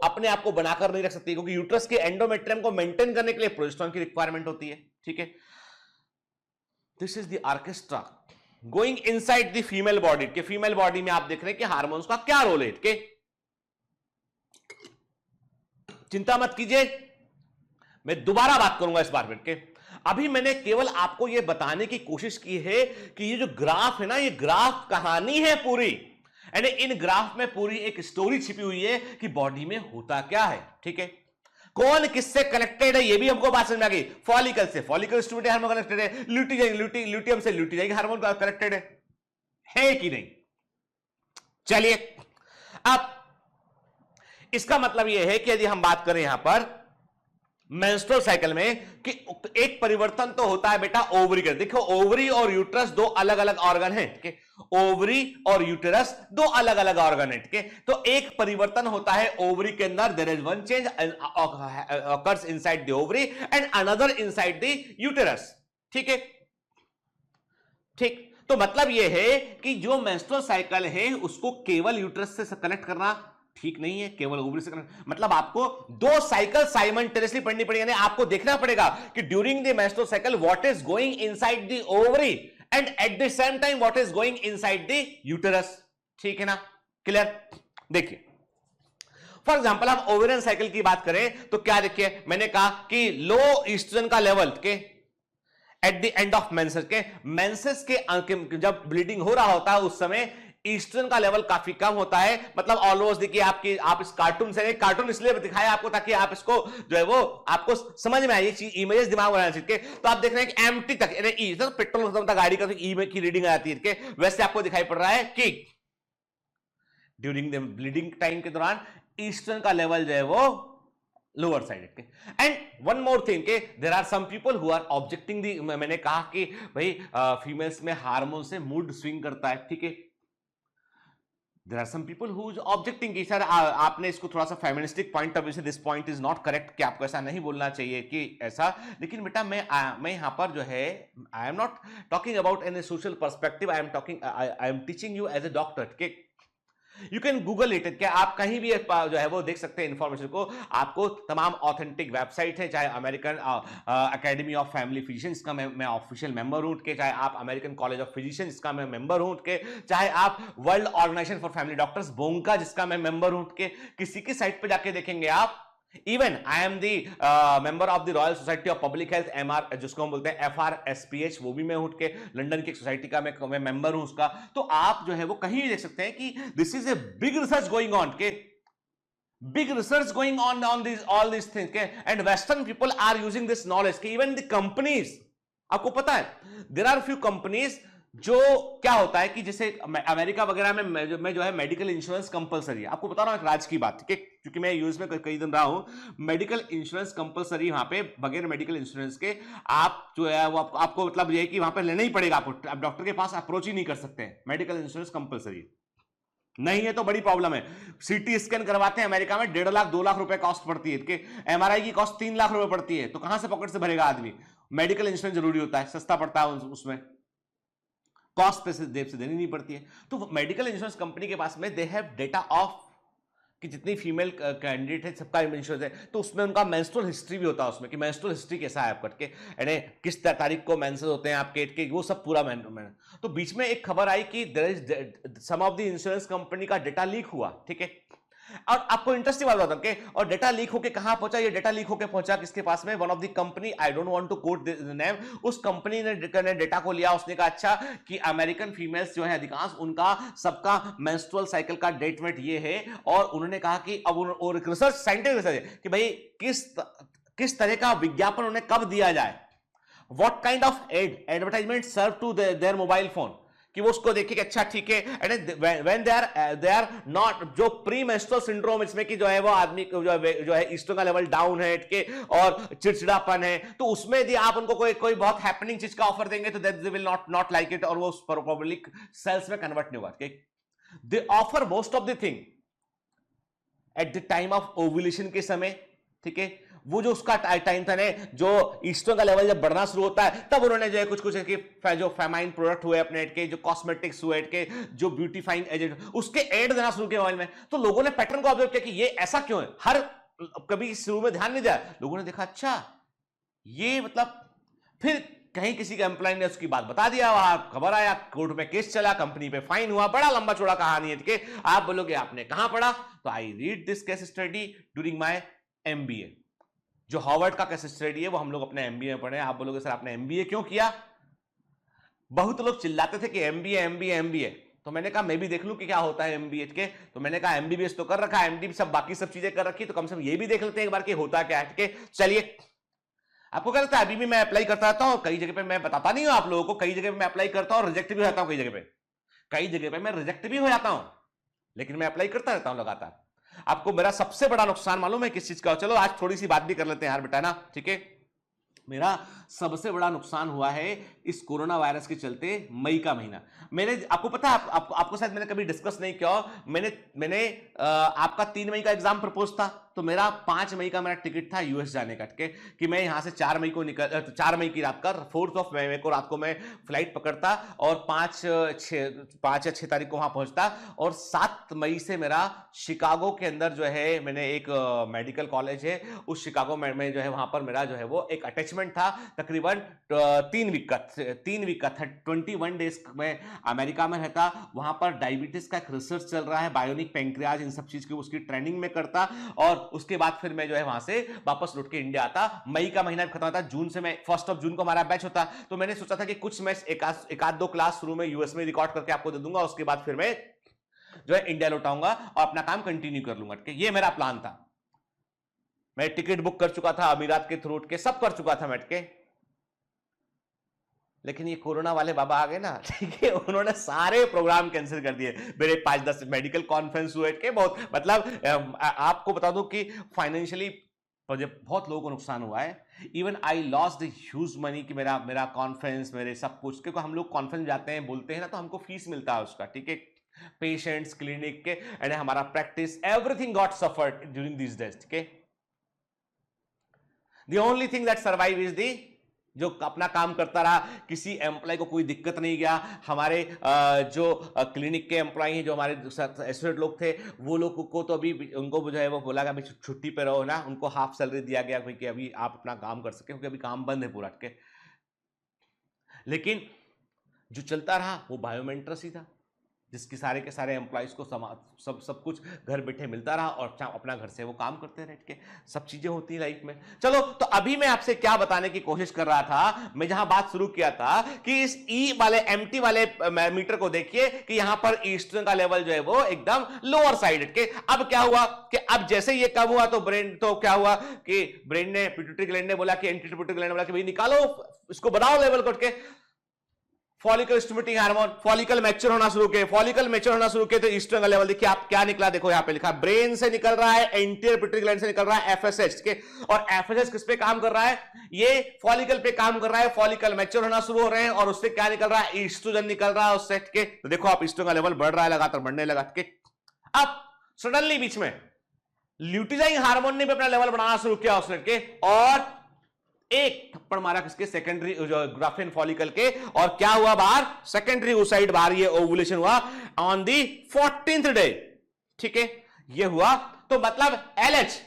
अपने आप को बनाकर नहीं रख सकती, क्योंकि यूट्रस के एंडोमेट्रियम को मेंटेन करने के लिए प्रोजेस्टेरोन की रिक्वायरमेंट होती है, ठीक है। This is the orchestra going inside the female body, के फीमेल बॉडी में आप देख रहे हैं कि हार्मोन्स का क्या रोल है, के चिंता मत कीजिए, मैं दोबारा बात करूंगा इस बार में, के अभी मैंने केवल आपको यह बताने की कोशिश की है कि ये जो ग्राफ है ना, ये ग्राफ कहानी है पूरी, यानी इन ग्राफ में पूरी एक स्टोरी छिपी हुई है कि बॉडी में होता क्या है, ठीक है। कौन किससे कनेक्टेड है ये भी हमको बात समझ में आ गई, फॉलिकल से फॉलिकल स्टिमुलेटिंग हार्मोन कनेक्टेड है, ल्यूटियम से ल्यूटिजाइंग हार्मोन कनेक्टेड है कि नहीं। चलिए, अब इसका मतलब यह है कि यदि हम बात करें यहां पर मेंस्ट्रुअल साइकिल में कि एक परिवर्तन तो होता है बेटा ओवरी का, देखो ओवरी और यूट्रस दो अलग अलग ऑर्गन हैं, ठीक है, ओवरी और यूटेरस दो अलग अलग ऑर्गन हैं, ठीक है। तो एक परिवर्तन होता है ओवरी के अंदर, there is one change occurs inside the ovary and another inside the uterus, ठीक है, ठीक। तो मतलब यह है कि जो मेंस्ट्रुअल साइकिल है उसको केवल यूट्रस से कनेक्ट करना ठीक नहीं है, केवल ओवरी से मतलब आपको 2 साइकिल साइमल्टेनियसली पढ़नी पड़ेगी, यानी आपको देखना पड़ेगा कि during the menstrual cycle what is going inside the ovary and at the same time what is going inside the uterus. ठीक है ना, क्लियर? देखिए फॉर एग्जांपल हम ओवेरियन साइकिल की बात करें तो क्या देखिए, मैंने कहा कि लो ईस्ट्रोजन का लेवल के at the end of menses के, मेंसेस के जब ब्लीडिंग हो रहा होता है उस समय ईस्ट्रोजन का लेवल काफी कम होता है। मतलब ऑलमोस्ट देखिए आपकी, आप इस कार्टून से, कार्टून इसलिए दिखाया आपको ताकि आप इसको जो है वो आपको समझ में आए, चीज इमेजेस दिमाग में आना चाहिए। तो आप देख रहे हैं कि एम्प्टी तक ई पेट्रोल खत्म था गाड़ी का, तो ई में की रीडिंग आती है, वैसे आपको दिखाई पड़ रहा है कि ड्यूरिंग द ब्लीडिंग टाइम के दौरान ईस्ट्रोजन का लेवल जो है वो लोअर साइड के। एंड वन मोर थिंग के there are some people who are objecting the, मैंने कहा कि भाई फीमेल्स में हार्मोन से मूड स्विंग करता है, ठीक है। There are some people who is objecting कि सर आपने इसको थोड़ा सा फेमिनिस्टिक पॉइंट ऑफ व्यू से, this point is not correct, कि आपको ऐसा नहीं बोलना चाहिए कि ऐसा। लेकिन बेटा मैं यहां पर जो है, I am not talking about an social perspective, I am teaching you as a doctor के यू कैन गूगल इट, क्या आप कहीं भी जो है वो देख सकते हैं इंफॉर्मेशन को। आपको तमाम ऑथेंटिक वेबसाइट है, चाहे American academy of family physicians का मैं ऑफिशियल मेंबर हूं के, चाहे आप अमेरिकन कॉलेज ऑफ फिजिशियंस का मैं मेंबर हूं के, चाहे आप world organization for family doctors बोंका जिसका मैं मेंबर हूं के, किसी की साइट पे जाके देखेंगे आप। Even I am the member of the royal society of public health, MR जिसको हम बोलते हैं FRSPH, वो भी मैं उठ के लंदन की एक सोसाइटी का मैं मेंबर हूं उसका। तो आप जो है वो कहीं भी देख सकते हैं कि this is a big research going on के, big research going on this all this things के, and western people are using this knowledge के। इवन द कंपनीज, आपको पता है देयर आर फ्यू कंपनीज जो क्या होता है कि जैसे अमेरिका वगैरह में जो है मेडिकल इंश्योरेंस कंपलसरी है। आपको बता रहा हूं एक राज की बात, ठीक है, क्योंकि मैं यूएस में कई दिन रहा हूं। मेडिकल इंश्योरेंस कंपलसरी, वहां पे बगैर मेडिकल इंश्योरेंस के आप जो है वो आपको मतलब ये है कि वहां पे लेना ही पड़ेगा, आपको आप डॉक्टर के पास अप्रोच ही नहीं कर सकते। मेडिकल इंश्योरेंस कंपलसरी नहीं है तो बड़ी प्रॉब्लम है। सीटी स्कैन करवाते हैं अमेरिका में 1.5 लाख 2 लाख रुपए कॉस्ट पड़ती है कि MRI की कॉस्ट 3 लाख रुपए पड़ती है, तो कहां से पॉकेट से भरेगा आदमी। मेडिकल इंश्योरेंस जरूरी होता है, सस्ता पड़ता है, उसमें कॉस्ट पैसे देव से देनी नहीं पड़ती है। तो मेडिकल इंश्योरेंस कंपनी के पास में दे हैव डेटा ऑफ कि जितनी फीमेल कैंडिडेट है सबका इंश्योरेंस है, तो उसमें उनका मेंस्ट्रुअल हिस्ट्री भी होता है उसमें कि मेंस्ट्रुअल हिस्ट्री कैसा है आपका, यानी किस तारीख को मेंसेस होते हैं आपके के, वो सब पूरा मैन। तो बीच में एक खबर आई कि there is some of the insurance company का डेटा लीक हुआ, ठीक है। और आपको इंटरेस्टिंग बात बताऊं कि और डेटा लीक होके कहां पहुंचा, ये डेटा लीक होके पहुंचा किसके पास में, one of the company, I don't want to quote the name, उस कंपनी ने डेटा को लिया, उसने कहा अच्छा कि अमेरिकन फीमेल्स जो है अधिकांश उनका सबका मेंस्ट्रुअल साइकिल का डेट वेट ये है, और उन्होंने कहा कि अब और रिसर्च, साइंटिफिक रिसर्च है कि भाई किस तरह का विज्ञापन उन्हें कब दिया जाए, what kind of advertisement serve to their mobile phone, कि वो उसको देखे कि अच्छा ठीक है। And when they are not, जो प्री मेंस्ट्रुअल सिंड्रोम, इसमें कि जो है वो आदमी जो है ईस्ट्रोजन का लेवल डाउन है के और चिड़चिड़ापन है, तो उसमें यदि आप उनको कोई बहुत हैपनिंग चीज का ऑफर देंगे तो they will not like it, और वो प्रोबेबली सेल्स में कन्वर्ट नहीं होगा। दे offer most of the thing at the time of ovulation के समय, ठीक है, वो जो उसका टाइम था ना, जो ईस्ट्रोजन का लेवल जब बढ़ना शुरू होता है, तब उन्होंने जो है कुछ जो फेमाइन प्रोडक्ट हुए अपने के, जो कॉस्मेटिक्स हुए के, जो ब्यूटीफाइंग एजेंट, उसके एड देना शुरू किया मोबाइल में। तो लोगों ने पैटर्न को ऑब्जर्व किया कि ये ऐसा क्यों है, हर कभी शुरू में ध्यान नहीं दिया, लोगों ने देखा अच्छा ये मतलब, फिर कहीं किसी के एम्प्लॉय ने उसकी बात बता दिया, वहां खबर आया, कोर्ट में केस चला, कंपनी पे फाइन हुआ, बड़ा लंबा चौड़ा कहानी है। ठीक है, आप बोलोगे आपने कहां पढ़ा, तो I read this case study during my MBA, जो हार्वर्ड का केस स्टडी है वो हम लोग अपने MBA में पढ़े। आप बोलोगे सर आपने MBA क्यों किया, बहुत लोग चिल्लाते थे कि MBA, तो मैंने कहा मैं भी देख लूं कि क्या होता है MBA के, तो मैंने कहा MBBS तो कर रखा है, MD सब बाकी सब चीजें कर रखी, तो कम से कम ये भी देख लेते हैं एक बार कि होता क्या है। ठीक है, चलिए, आपको क्या लगता है, अभी भी मैं अप्लाई करता रहता हूं, कई जगह पे मैं बताता नहीं हूं आप लोगों को, कई जगह पे मैं अप्लाई करता हूं और रिजेक्ट भी हो जाता हूं, कई जगह पे मैं रिजेक्ट भी हो जाता हूं, लेकिन मैं अप्लाई करता रहता हूं लगातार। आपको मेरा सबसे बड़ा नुकसान मालूम है किस चीज का, चलो आज थोड़ी सी बात भी कर लेते हैं यार बेटा ना, ठीक है। मेरा सबसे बड़ा नुकसान हुआ है इस कोरोना वायरस के चलते, मई का महीना। मैंने आपको पता है, आपको शायद मैंने कभी डिस्कस नहीं किया, मैंने आपका 3 मई का एग्जाम प्रपोज था, तो मेरा 5 मई का मेरा टिकट था यूएस जाने का कि मैं यहां से 4 मई को 4 मई की रात का 4 मई को रात को मैं फ्लाइट पकड़ता और 5 या 6 तारीख को वहां पहुंचता और 7 मई से मेरा शिकागो के अंदर जो है मैंने एक मेडिकल कॉलेज है उस शिकागो में जो है वहां पर मेरा जो है वो एक अटैचमेंट था तकरीबन 3 वीक का 21 डेज में अमेरिका में रहता, वहां पर डायबिटीज का एक रिसर्च चल रहा है, बायोनिक पैंक्रियाज इन सब चीज की उसकी ट्रेनिंग में करता और उसके बाद फिर मैं जो है वहां से वापस लौट के इंडिया आता। मई का महीना खत्म होता, जून से मैं 1 जून को हमारा बैच होता, तो मैंने सोचा था कि कुछ मैं एक आध 2 क्लास शुरू में यूएस में रिकॉर्ड करके आपको दे दूंगा, उसके बाद फिर मैं जो है इंडिया लौटाऊंगा और अपना काम कंटिन्यू कर लूंगा। ये मेरा प्लान था। मैं टिकट बुक कर चुका था अमीरात के थ्रू के, सब कर चुका था मैं के, लेकिन ये कोरोना वाले बाबा आ गए ना, ठीक है, उन्होंने सारे प्रोग्राम कैंसिल कर दिए। मेरे 5-10 मेडिकल कॉन्फ्रेंस हुए के, बहुत मतलब आपको बता दूं कि फाइनेंशियली मुझे बहुत लोगों को नुकसान हुआ है। Even I lost the huge money कि मेरा कॉन्फ्रेंस मेरे सब कुछ, क्योंकि हम लोग कॉन्फ्रेंस जाते हैं बोलते हैं ना तो हमको फीस मिलता है उसका, ठीक है, पेशेंट्स क्लिनिक के एंड हमारा practice everything got suffered during this days, ठीक है। The only thing that survive is the जो अपना काम करता रहा, किसी एम्प्लॉय को कोई दिक्कत नहीं गया। हमारे जो क्लिनिक के एम्प्लॉय हैं, जो हमारे एसोसिएट लोग थे, वो लोग को तो अभी उनको जो है वो बोला कि अभी छुट्टी पे रहो ना, उनको हाफ सैलरी दिया गया कि अभी आप अपना काम कर सके, क्योंकि अभी काम बंद है पूरा के। लेकिन जो चलता रहा वो बायोमेंट्रस ही था, जिसके सारे के सारे एम्प्लॉयज को सब कुछ घर बैठे मिलता रहा और अपना घर से वो काम करते रहे के, सब चीजें होती है लाइफ में। चलो, तो अभी मैं आपसे क्या बताने की कोशिश कर रहा था, मैं जहां बात शुरू किया था कि इस ई वाले एम्प्टी वाले मीटर को देखिए कि यहां पर ईस्ट्रोजन का लेवल जो है वो एकदम लोअर साइड के। अब क्या हुआ कि अब जैसे ये कम हुआ तो क्या हुआ कि ब्रेन ने, पिट्यूटरी ग्लैंड ने बोला कि एंटीपिट्यूटरी ग्लैंड ने बोला कि भाई निकालो इसको, बढ़ाओ लेवल करके। Follicle stimulating hormone, follicle mature होना शुरू किए, फॉलिकल मैच्योर होना शुरू किए तो ईस्ट्रोजन का लेवल देखिए आप क्या निकला, देखो यहां पे लिखा ब्रेन से निकल रहा है, एंटीरियर पिट्यूटरी ग्लैंड से निकल रहा है एफएसएच के, और एफएसएच किस पे काम कर रहा है, ये फॉलिकल पे काम कर रहा है, फॉलिकल मैच्योर होना शुरू हो रहे हैं और उससे क्या निकल रहा है, ईस्ट्रोजन निकल रहा है उससे के। तो देखो आप ईस्ट्रोजन का लेवल बढ़ रहा है, लगातार बढ़ने लगा के। अब सडनली बीच में ल्यूटिनाइन हार्मोन ने भी अपना लेवल बढ़ाना शुरू किया उसने के, और एक थप्पड़ मारा किसके, सेकेंडरी ग्राफिन फॉलिकल के, और क्या हुआ बाहर, सेकेंडरी ओसाइट बाहर, ये ओवुलेशन हुआ ऑन दी 14th डे, ठीक है, ये हुआ। तो मतलब एलएच,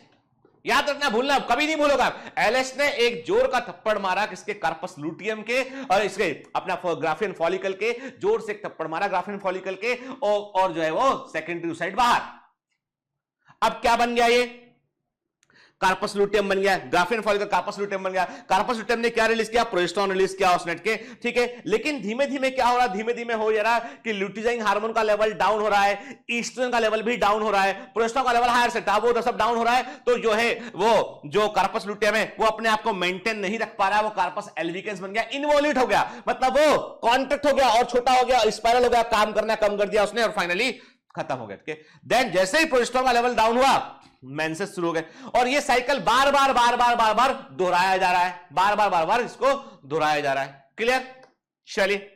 याद रखना, भूलना कभी नहीं भूलोगा, एलएच ने एक जोर का थप्पड़ मारा किसके, कार्पस लूटियम के, और इसके अपना ग्राफिन फॉलिकल के, जोर से एक थप्पड़ मारा ग्राफिन फॉलिकल के, और जो है वो सेकेंडरी ओसाइट बाहर। अब क्या बन गया, ये कार्पस लूटियम बन गया, ग्राफिन फॉलिकल कार्पस लूटियम बन गया। कार्पस लूटियम ने क्या रिलीज किया, प्रोजेस्टेरोन रिलीज किया उसने के, ठीक है। लेकिन धीमे धीमे क्या हो रहा है, धीमे धीमे हो जा रहा है कि ल्यूटिनाइन हार्मोन का लेवल डाउन हो रहा है, ईस्ट्रोजन का लेवल भी डाउन हो रहा है, प्रोजेस्टेरोन का लेवल हायर से था, वो सब डाउन हो रहा है। तो जो है वो जो कार्पस लूटियम है वो अपने आप को मेंटेन नहीं रख पा रहा है, वो कार्पस एल्विकेंस बन गया, इनवॉल्यूट हो गया, मतलब वो कॉन्ट्रैक्ट हो गया और छोटा हो गया, स्पाइरल हो गया, काम करना कम कर दिया उसने और फाइनली खत्म हो गया। देन जैसे ही प्रोजेस्टेरोन का लेवल डाउन हुआ, मेंसेस शुरू हो गए, और ये साइकिल बार बार दोहराया जा रहा है, बार बार इसको दोहराया जा रहा है। क्लियर? चलिए,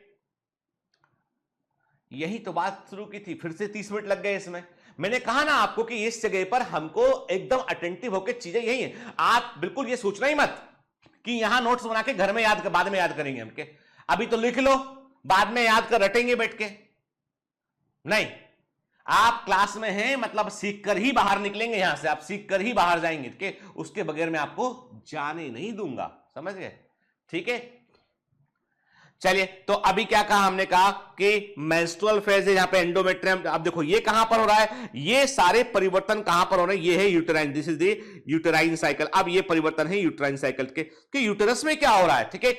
यही तो बात शुरू की थी, फिर से 30 मिनट लग गए इसमें। मैंने कहा ना आपको कि इस जगह पर हमको एकदम अटेंटिव होकर चीजें यही है, आप बिल्कुल ये सोचना ही मत कि यहां नोट्स बना के घर में याद, बाद में याद करेंगे हमके, अभी तो लिख लो, बाद में याद कर रटेंगे बैठ के, नहीं। आप क्लास में हैं मतलब सीख कर ही बाहर निकलेंगे, यहां से आप सीख कर ही बाहर जाएंगे, कि उसके बगैर मैं आपको जाने नहीं दूंगा, समझ गए, ठीक है। चलिए, तो अभी क्या कहा हमने, कहा कि मेंस्ट्रुअल फेज है, यहां पे एंडोमेट्रियम, अब देखो ये कहां पर हो रहा है, ये सारे परिवर्तन कहां पर हो रहे हैं, ये है uterine, this is the uterine cycle. अब ये परिवर्तन है यूटेराइन साइकिल के, कि यूटेरस में क्या हो रहा है, ठीक है।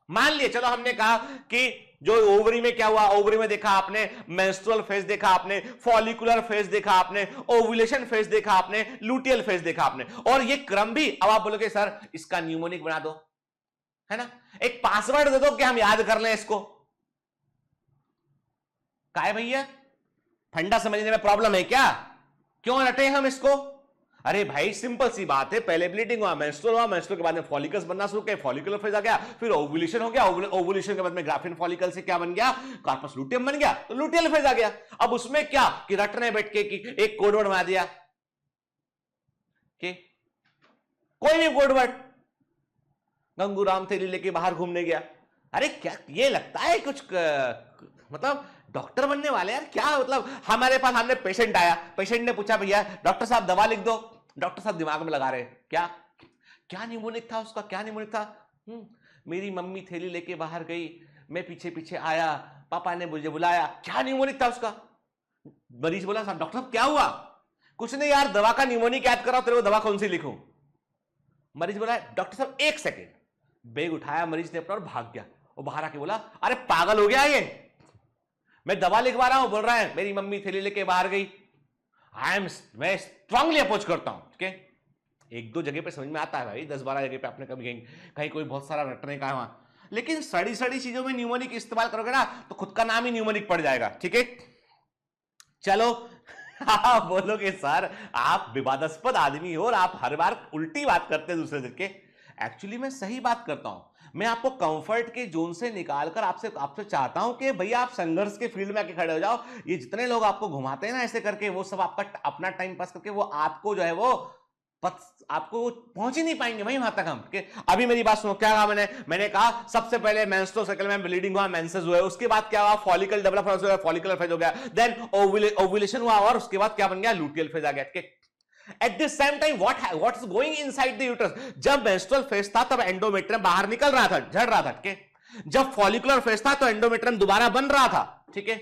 मान लिया, चलो हमने कहा कि जो ओवरी में क्या हुआ, ओवरी में देखा आपने मेंस्ट्रुअल फेज देखा आपने, फॉलिकुलर फेज देखा आपने, ओव्यूलेशन फेज देखा आपने, लूटियल फेज देखा आपने, और ये क्रम भी, अब आप बोलोगे सर इसका न्यूमोनिक बना दो, है ना, एक पासवर्ड दे दो कि हम याद कर लें इसको। काय भैया, फंडा समझने में प्रॉब्लम है क्या, क्यों रटे हम इसको? अरे भाई सिंपल सी बात है, पहले ब्लीडिंग हुआ, मेंस्ट्रुअल हुआ, मेंस्ट्रुअल के बाद में फॉलिकल्स बनना शुरू किए, फॉलिकुलर फेज आ गया, फिर ओवुलेशन हो गया, ओवुलेशन के बाद में ग्राफिन फॉलिकल से क्या बन गया, कार्पस लूटियम बन गया, तो लूटियल फेज आ गया। अब उसमें क्या कि रटने बैठ के कि एक कोड वर्ड बना दिया, के कोई भी कोड वर्ड, गंगूराम थैली लेके बाहर घूमने गया। अरे क्या ये लगता है कुछ मतलब डॉक्टर बनने वाले यार, क्या मतलब हमारे पास हमने पेशेंट आया, पेशेंट ने पूछा भैया डॉक्टर साहब दवा लिख दो, डॉक्टर साहब दिमाग में लगा रहे क्या क्या निमोनिक था उसका, क्या निमोनिक था? मेरी मम्मी थैली लेके बाहर गई, मैं पीछे पीछे आया, पापा ने मुझे बुलाया, क्या निमोनिक था उसका? मरीज बोला साहब डॉक्टर साहब क्या हुआ? कुछ नहीं यार, दवा का निमोनिक याद करा, तेरे को दवा कौन सी लिखूं? मरीज बोला डॉक्टर साहब एक सेकेंड, बैग उठाया मरीज ने अपना और भाग गया। वो बाहर आके बोला अरे पागल हो गया ये, मैं दवा लिखवा रहा हूं, बोल रहा है मेरी मम्मी थैली लेके बाहर गई। मैं स्ट्रांगली अपोज करता हूं, ठीक है? एक दो जगह पे समझ में आता है भाई, 10-12 जगह पे आपने कभी कहीं कोई बहुत सारा रटने का है वहां, लेकिन सड़ी सड़ी चीजों में न्यूमोनिक इस्तेमाल करोगे ना तो खुद का नाम ही न्यूमोनिक पड़ जाएगा, ठीक है? चलो आप बोलोगे सर आप विवादास्पद आदमी हो और आप हर बार उल्टी बात करते हैं दूसरे दिन के। एक्चुअली मैं सही बात करता हूं, मैं आपको कंफर्ट के जोन से निकालकर आपसे चाहता हूं कि भैया आप संघर्ष के फील्ड में आके खड़े हो जाओ। ये जितने लोग आपको घुमाते हैं ना ऐसे करके, वो सब आपका अपना टाइम पास करके वो आपको जो है वो आपको पहुंच ही नहीं पाएंगे वहीं वहां तक हम के। अभी मेरी बात सुनो, क्या कहा मैंने कहा सबसे पहले मेंस्ट्रुअल साइकिल में ब्लीडिंग हुआ, मेंसेस हुए, उसके बाद क्या हुआ, फॉलिकल डेवलप हुआ, फॉलिकुलर फेज हो गया, देन ओव्यूलेशन हुआ और उसके बाद क्या बन गया, लूटियल फेज आ गया। At the same time, what is going inside the uterus? जब menstrual phase था तब एंडोमेट्रियम बाहर निकल रहा था, झड़ रहा था, ठीक है? जब फॉलिकुलर फेज था तो एंडोमेट्रियम दोबारा बन रहा था, ठीक है?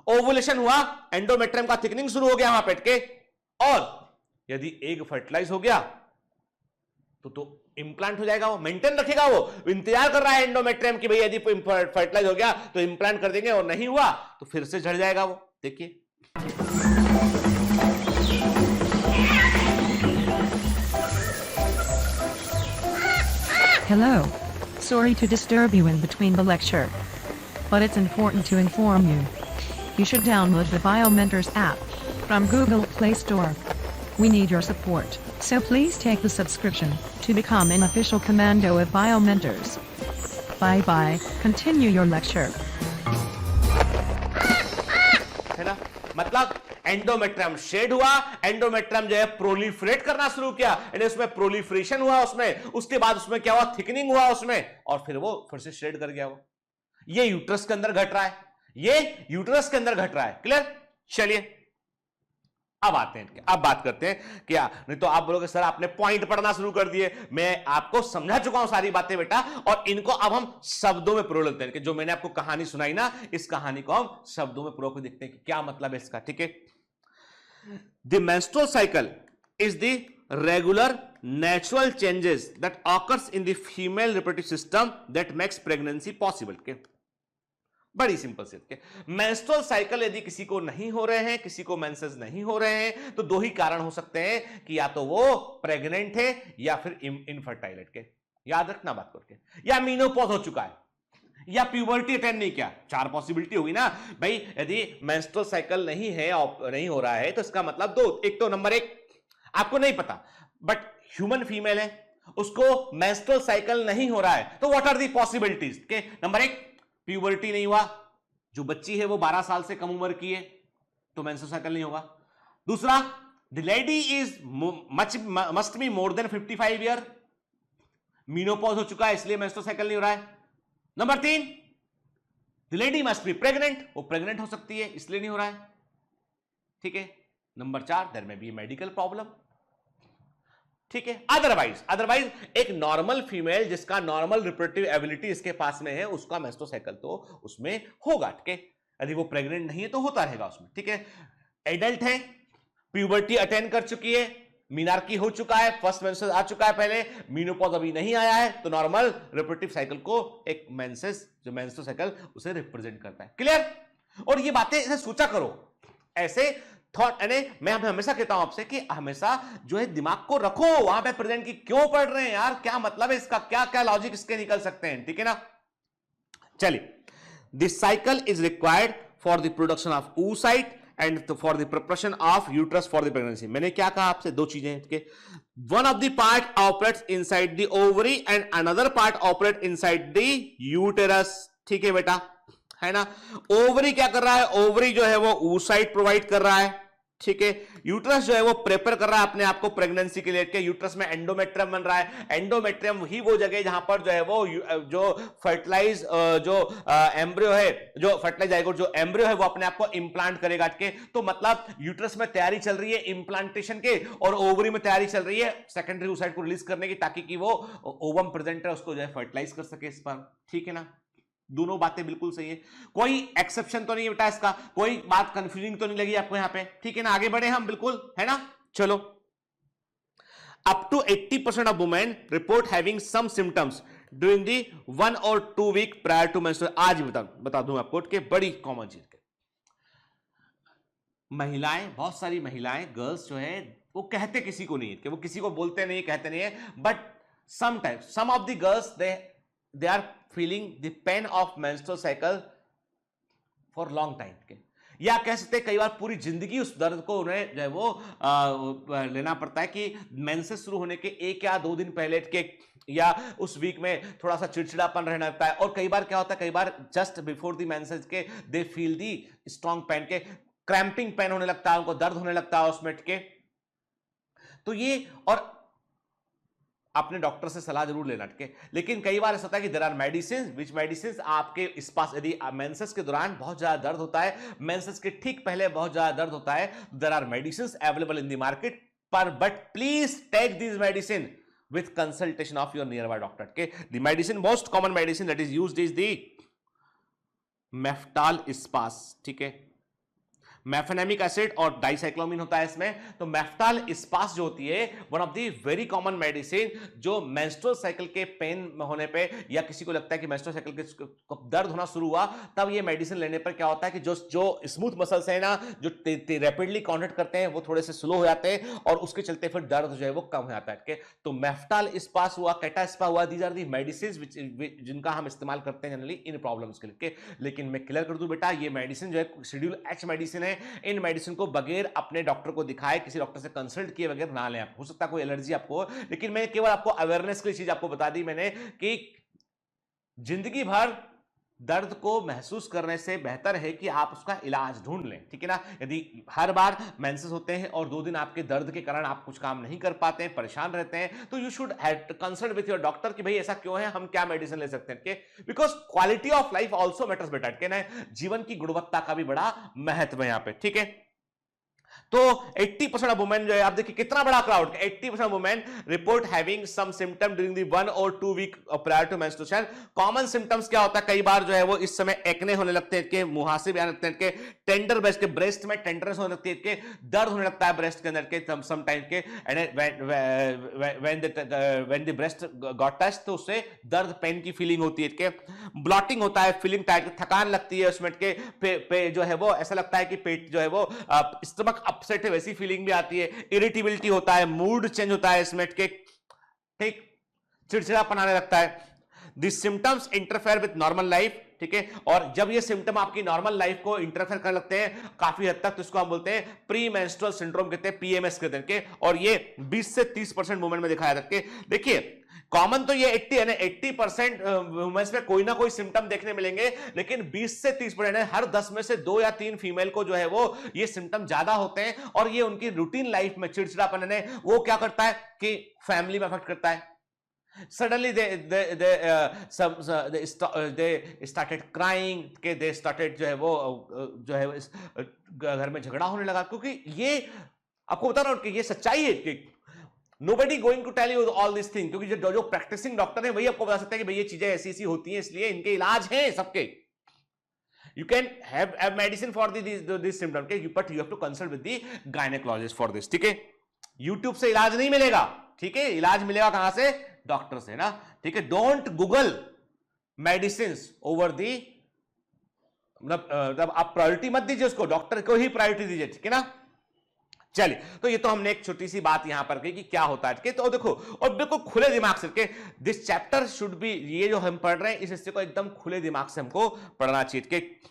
ओवुलेशन हुआ, एंडोमेट्रियम का थिकनिंग शुरू हो गया वहां पेट के, और यदि एग फर्टिलाइज हो गया तो इंप्लांट हो जाएगा, वो मेंटेन रखेगा, वो इंतजार कर रहा है एंडोमेट्रियम की भाई यदि फर्टिलाइज हो गया तो इंप्लांट कर देंगे, और नहीं हुआ तो फिर से झड़ जाएगा वो। देखिए Hello. Sorry to disturb you in between the lecture. But it's important to inform you. You should download the BioMentors app from Google Play Store. We need your support, so please take the subscription to become an official commando of BioMentors. Bye bye. Continue your lecture. है ना, मतलब endometrium shade हुआ, endometrium जो है proliferate करना शुरू किया, यानी उसमें प्रोलिफरेशन हुआ, उसमें उसके बाद उसमें क्या हुआ, थिकनिंग हुआ उसमें, और फिर वो फिर से शेड कर गया। वो ये यूट्रस के अंदर घट रहा है, ये यूट्रस के अंदर घट रहा है। क्लियर? चलिए अब आते हैं, अब बात करते हैं क्या, नहीं तो आप बोलोगे सर आपने पॉइंट पढ़ना शुरू कर दिए। मैं आपको समझा चुका हूं सारी बातें बेटा, और इनको अब हम शब्दों में प्रो लेते हैं कि जो मैंने आपको कहानी सुनाई ना, इस कहानी को हम शब्दों में प्रो को देखते हैं कि क्या मतलब है इसका, ठीक है? The menstrual cycle is the regular natural changes that occurs in the female reproductive system that makes pregnancy possible. के बड़ी सिंपल सी के मेंस्ट्रुअल साइकिल यदि किसी को नहीं हो रहे हैं, किसी को मेंसेस नहीं हो रहे हैं, तो दो ही कारण हो सकते हैं कि या तो वो प्रेग्नेंट है या फिर इनफर्टाइल के। याद रखना बात करके, या मीनोपॉज हो चुका है या प्यूबर्टी अटेंड नहीं किया। चार पॉसिबिलिटी होगी ना भाई। यदि मेंस्ट्रुअल साइकिल नहीं है, नहीं हो रहा है, तो इसका मतलब दो, एक तो नंबर एक आपको नहीं पता बट ह्यूमन फीमेल है, उसको मेंस्ट्रुअल साइकिल नहीं हो रहा है, तो व्हाट आर दी पॉसिबिलिटीज के? नंबर एक, प्यूबर्टी नहीं हुआ, जो बच्ची है वो 12 साल से कम उम्र की है तो मेंस्ट्रुअल साइकिल नहीं होगा। दूसरा, the lady is must be more than 55 year, menopause हो चुका है इसलिए मेंस्ट्रुअल साइकिल नहीं हो रहा है। Number 3, the lady must be pregnant, वो प्रेग्नेंट हो सकती है इसलिए नहीं हो रहा है, ठीक है? Number 4, there may be medical problem, ठीक है? अदरवाइज एक नॉर्मल फीमेल जिसका नॉर्मल रिप्रोडक्टिव एबिलिटी इसके पास में है, उसका मेंस्ट्रुअल साइकिल तो उसमें होगा, ठीक है? यदि वो प्रेग्नेंट नहीं है तो होता रहेगा उसमें, ठीक है? एडल्ट है, प्यूबर्टी अटेंड कर चुकी है, मीनार्की हो चुका है, फर्स्ट मेंसेस आ चुका है पहले, मीनोपॉज अभी नहीं आया है, तो नॉर्मल रिप्रोडक्टिव साइकिल को एक मेंसेस जो मेंस्ट्रुअल साइकिल उसे रिप्रेजेंट करता है। क्लियर? और ये बातें ऐसे सोचा करो, ऐसे थॉट, मैं हमेशा कहता हूं आपसे कि हमेशा जो है दिमाग को रखो वहां पे प्रेजेंट की क्यों पढ़ रहे हैं यार, क्या मतलब है इसका, क्या क्या लॉजिक इसके निकल सकते हैं, ठीक है ना? चलिए, this cycle is required for the production of oocyte and for the preparation of uterus for the pregnancy. मैंने क्या कहा आपसे, दो चीजें हैं, one of the part operates inside the ovary and another part operate inside the uterus, ठीक है बेटा, है ना? ओवरी क्या कर रहा है, ओवरी जो है वो oocyte प्रोवाइड कर रहा है, ठीक है। यूट्रस जो है वो प्रेपर कर रहा है अपने आप को प्रेगनेंसी के लिए के यूट्रस में एंडोमेट्रियम बन रहा है। एंडोमेट्रियम ही वो जगह जहां पर जो है वो जो फर्टिलाइज जो एम्ब्रियो है, जो फर्टिलाइज जाइगोट जो एम्ब्रियो है वो अपने आप को इंप्लांट करेगा के। तो मतलब यूट्रस में तैयारी चल रही है इंप्लांटेशन के और ओवरी में तैयारी चल रही है सेकेंडरी oocyte को रिलीज करने की, ताकि कि वो ओवम प्रेजेंट है उसको जो है फर्टिलाइज कर सके स्पर्म। ठीक है ना, दोनों बातें बिल्कुल सही है, कोई एक्सेप्शन तो नहीं है बेटा इसका, कोई बात कंफ्यूजिंग तो नहीं लगी आपको यहां पे। ठीक है ना, आगे बढ़े हम, बिल्कुल है ना। चलो, up to 80% of women report having some symptoms during the 1 or 2 week prior to menstrual. आज बता दूं आपको कि बड़ी कॉमन चीज है, महिलाएं, बहुत सारी महिलाएं गर्ल्स जो है वो कहते किसी को नहीं है, कि वो किसी को बोलते नहीं, कहते नहीं है, but sometimes some of the girls they are feeling the pain of menstrual cycle for long time के, या कह सकते कई बार पूरी जिंदगी उस दर्द को उन्हें जो है वो लेना पड़ता है कि मेंसेस शुरू होने के 1 या 2 दिन पहले के या उस वीक में थोड़ा सा चिड़चिड़ापन रहना लगता है। और कई बार क्या होता है, कई बार जस्ट बिफोर द मेंसेस के they feel the strong pen के, क्रैम्पिंग पेन होने लगता है, उनको दर्द होने लगता है उसमें के। तो ये, और अपने डॉक्टर से सलाह जरूर लेना, ठीक है। लेकिन कई बार ऐसा होता है कि there are medicine which medicine आपके इस पास, यदि मेंसेस के दौरान बहुत ज्यादा दर्द होता है, मेंसेस के ठीक पहले बहुत ज्यादा दर्द होता है, there are medicine available in the market, पर but please take this medicine with consultation of your nearby doctor के। The medicine, most common medicine that is used is the Meftal Spas, ठीक है। Mefenamic acid और dicyclomine होता है इसमें। तो Meftal स्पास जो होती है one of the very common medicine, जो मेंस्ट्रुअल साइकिल के पेन होने पे, या किसी को लगता है कि मेंस्ट्रुअल साइकिल के दर्द होना शुरू हुआ, तब ये मेडिसिन लेने पर क्या होता है कि जो स्मूथ मसल्स है ना, जो रैपिडली कॉन्ट्रैक्ट करते हैं, वो थोड़े से स्लो हो जाते हैं और उसके चलते फिर दर्द जो है वो कम हो जाता है। तो मेफ्टाल स्पास हुआ, कैटास्पा हुआ, दीज आर दी मेडिसिन जिनका हम इस्तेमाल करते हैं जनरली इन प्रॉब्लम्स के लिए। लेकिन मैं क्लियर कर दूं बेटा, ये मेडिसिन जो है शेड्यूल एच मेडिसिन है, इन मेडिसिन को बगैर अपने डॉक्टर को दिखाए, किसी डॉक्टर से कंसल्ट किए बगैर ना लें। आप, हो सकता है कोई एलर्जी आपको, लेकिन मैं केवल आपको अवेयरनेस के लिए चीज आपको बता दी मैंने कि जिंदगी भर दर्द को महसूस करने से बेहतर है कि आप उसका इलाज ढूंढ लें, ठीक है ना। यदि हर बार मेंसेस होते हैं और 2 दिन आपके दर्द के कारण आप कुछ काम नहीं कर पाते हैं, परेशान रहते हैं, तो you should consult with your doctor कि भाई ऐसा क्यों है, हम क्या मेडिसिन ले सकते हैं, because quality of life also matters बेटा, ठीक है ना। जीवन की गुणवत्ता का भी बड़ा महत्व है यहां पे, ठीक है। तो 80% ऑफ वुमेन जो है, आप देखिए कितना बड़ा crowd, 80% of women report having some symptom during the 1 or 2 week prior to menstruation. Common symptoms क्या होता है, कई बार जो है वो इस समय एक्ने होने लगते हैं के, मुहासे भी आने लगते हैं के, टेंडर ब्रेस्ट के, ब्रेस्ट में टेंडरनेस होने लगती है के, दर्द होने लगता है ब्रेस्ट के अंदर के सम टाइम के, when the breast got touched, तो उससे दर्द, पेन की फीलिंग होती है के, ब्लॉटिंग होता है, फीलिंग टाइट, थकान लगती है उसमें के, पे जो है वो ऐसा लगता है कि पेट जो है वो स्टमक अपसेट है वैसी फीलिंग भी आती है, इरिटेबिलिटी होता है, मूड चेंज होता है इसमें के, ठीक, चिड़चिड़ापन आने लगता है। This symptoms interfere with normal life, ठीक है। और जब ये सिम्टम आपकी नॉर्मल लाइफ को इंटरफेयर करने लगते हैं काफी हद तक, तो इसको हम बोलते हैं प्री मेंस्ट्रुअल सिंड्रोम कहते हैं, पीएमएस कहते हैं। और ये 20 से 30% वुमेन में दिखाया जाता है। देखिए कॉमन तो ये 80 है ना, 80% वुमेन्स में कोई ना कोई सिम्टम देखने मिलेंगे, लेकिन 20 से 30% है, हर 10 में से 2 या 3 फीमेल को जो है वो ये सिम्टम ज्यादा होते हैं। और ये उनकी रूटीन लाइफ में चिड़चिड़ापन है वो क्या करता है कि फैमिली में अफेक्ट करता है। Suddenly they started crying, के they started जो है वो जो है घर में झगड़ा होने लगा, क्योंकि ये आपको बता रहा हूं कि ये सच्चाई है कि nobody going to tell you all these things, क्योंकि जो प्रैक्टिसिंग डॉक्टर है वही आपको बता सकता है कि भाई ये चीजें ऐसी ऐसी होती हैं, इसलिए इनके इलाज हैं सबके। You can have medicine for this symptom, but you have to consult with the gynecologist for this, ठीक है। YouTube से इलाज नहीं मिलेगा, ठीक है, इलाज मिलेगा कहां से, डॉक्टर से ना, ठीक है। Don't Google medicine over the, मतलब आप प्रायोरिटी मत दीजिए उसको, डॉक्टर को ही प्रायोरिटी दीजिए, ठीक है ना। चलिए, तो ये तो हमने एक छोटी सी बात यहां पर की कि क्या होता है, तो देखो, और बिल्कुल खुले दिमाग से के दिस चैप्टर शुड बी, ये जो हम पढ़ रहे हैं इस हिस्से को एकदम खुले दिमाग से हमको पढ़ना चाहिए कि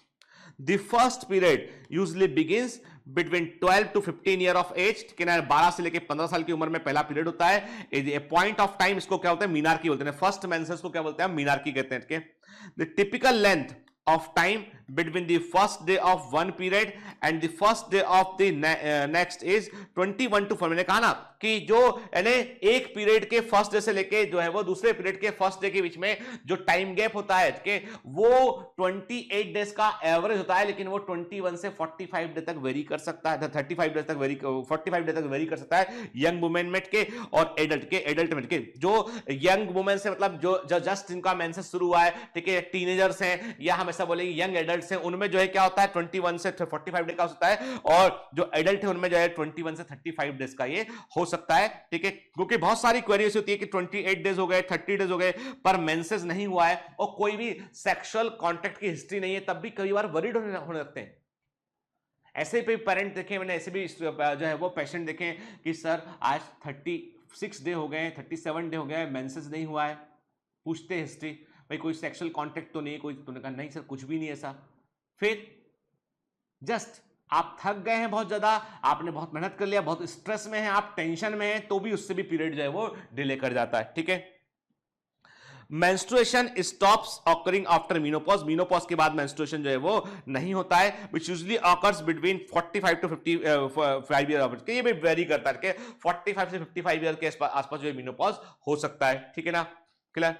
the first period usually begins between 12 to 15 year of age, 12 से लेकर 15 साल की उम्र में पहला पीरियड होता है। पॉइंट ऑफ टाइम इसको क्या बोलते हैं, मीनार्की बोलते हैं। फर्स्ट मेंसेस को क्या बोलते हैं, मीनार्की कहते हैं। The typical length of time between the first day of one period and the first day of the next is 21 to 4। मैंने कहा ना कि जो यानी एक पीरियड के फर्स्ट डे से लेके जो है वो दूसरे पीरियड के फर्स्ट डे के बीच में जो टाइम गैप होता है कि वो 28 डेज का एवरेज होता है, लेकिन वो 21 से 45 डे तक वेरी कर सकता है, 35 डेज तक वेरी 45 डे तक वेरी कर सकता है यंग वुमेन में के और एडल्ट में के। जो यंग वुमेन से मतलब जो जस्ट इनका मेंसेस शुरू हुआ है, ठीक है, टीनेजर्स हैं या हम ऐसा बोलेंगे यंग एडल्ट्स हैं, उनमें जो है क्या होता है 21 से 45 डे का होता है, और जो एडल्ट है उनमें जो है 21 से 35 डेज का ये हो सकता है, ठीक है। क्योंकि बहुत सारी क्वेरीज होती है कि 28 डेज हो गए, 30 डेज हो गए पर मेंसेस नहीं हुआ है और कोई भी सेक्सुअल कांटेक्ट की हिस्ट्री नहीं है, तब भी कई बार वरीड होने लगते हैं। ऐसे भी पेरेंट देखे मैंने, ऐसे भी जो है वो पेशेंट देखे कि सर आज 36 डे हो गए, 37 डे हो गए, मेंसेस नहीं हुआ है। पूछते हिस्ट्री, भाई कोई सेक्सुअल कांटेक्ट तो नहीं, कोई, तूने कहा नहीं सर कुछ भी नहीं ऐसा। फिर जस्ट आप थक गए हैं बहुत ज्यादा, आपने बहुत मेहनत कर लिया, बहुत स्ट्रेस में है, आप टेंशन में हैं, तो भी उससे भी पीरियड जो है वो डिले कर जाता है, ठीक है। Menstruation stops occurring after menopause, menopause के बाद मेंस्ट्रुएशन जो है वो नहीं होता है, which usually occurs between 45 to 55 year of, ये भी वेरी करता है कि 45 से 55 ईयर के आसपास जो है मीनोपॉज हो सकता है, ठीक है ना, clear.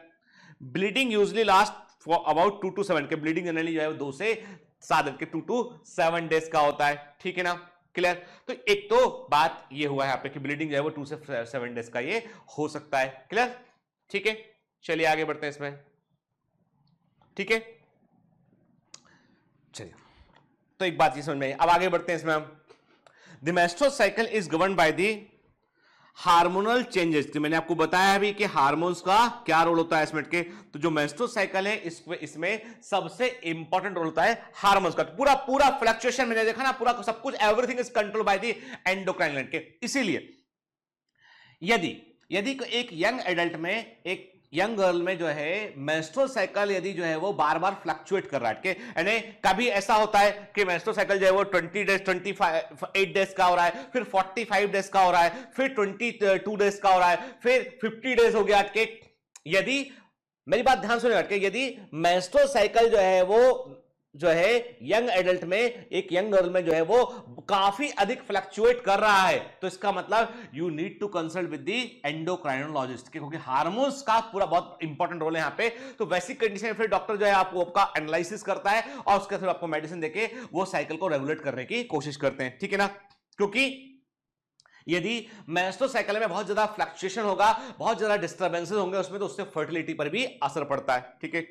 Bleeding usually last for about 2 to 7 के, ब्लीडिंग जनरली जो है 2 से 7 दिन के 2 to 7 डेज का होता है, ठीक है ना, क्लियर। तो एक तो बात ये हुआ है यहाँ पे कि ब्लीडिंग जो है वो 2 से 7 डेज का ये हो सकता है, क्लियर, ठीक है। चलिए आगे बढ़ते हैं इसमें, ठीक है। चलिए तो एक बात ये समझ में आई, अब आगे बढ़ते हैं इसमें हम। The menstrual cycle is govern by the hormonal changes, मैंने आपको बताया अभी कि हार्मोन्स का क्या रोल होता है इसमें के। तो जो मेंस्ट्रुअल साइकिल है इसमें सबसे इंपॉर्टेंट रोल होता है हार्मोन्स का। पूरा पूरा फ्लक्चुएशन मैंने देखा ना, पूरा सब कुछ everything is control by the endocrine gland के। इसीलिए यदि एक यंग एडल्ट में, एक यंग गर्ल में जो है मेंस्ट्रुअल साइकिल यदि जो है वो बार बार फ्लक्चुएट कर रहा है, यानी कभी ऐसा होता है कि मेंस्ट्रुअल साइकिल जो है वो 20 डेज 28 डेज का हो रहा है, फिर 45 डेज का हो रहा है, फिर 22 डेज का हो रहा है, फिर 50 डेज हो गया के। यदि मेरी बात ध्यान सुनिए कि यदि मेंस्ट्रुअल साइकिल जो है वो जो है यंग एडल्ट में, एक यंग गर्ल में जो है वो काफी अधिक फ्लक्चुएट कर रहा है, तो इसका मतलब you need to consult with the endocrinologist, क्योंकि हार्मोन्स का पूरा बहुत इंपॉर्टेंट रोल है यहाँ पे। तो वैसी कंडीशन में फिर डॉक्टर जो है आपको आपका एनालिसिस करता है और उसके थ्रू आपको मेडिसिन देके वो साइकिल को रेगुलेट करने की कोशिश करते हैं, ठीक है ना। क्योंकि यदि मेंस्ट्रुअल साइकिल में बहुत ज्यादा फ्लक्चुएशन होगा, बहुत ज्यादा डिस्टर्बेंसेस होंगे उसमें, तो उससे फर्टिलिटी पर भी असर पड़ता है, ठीक है।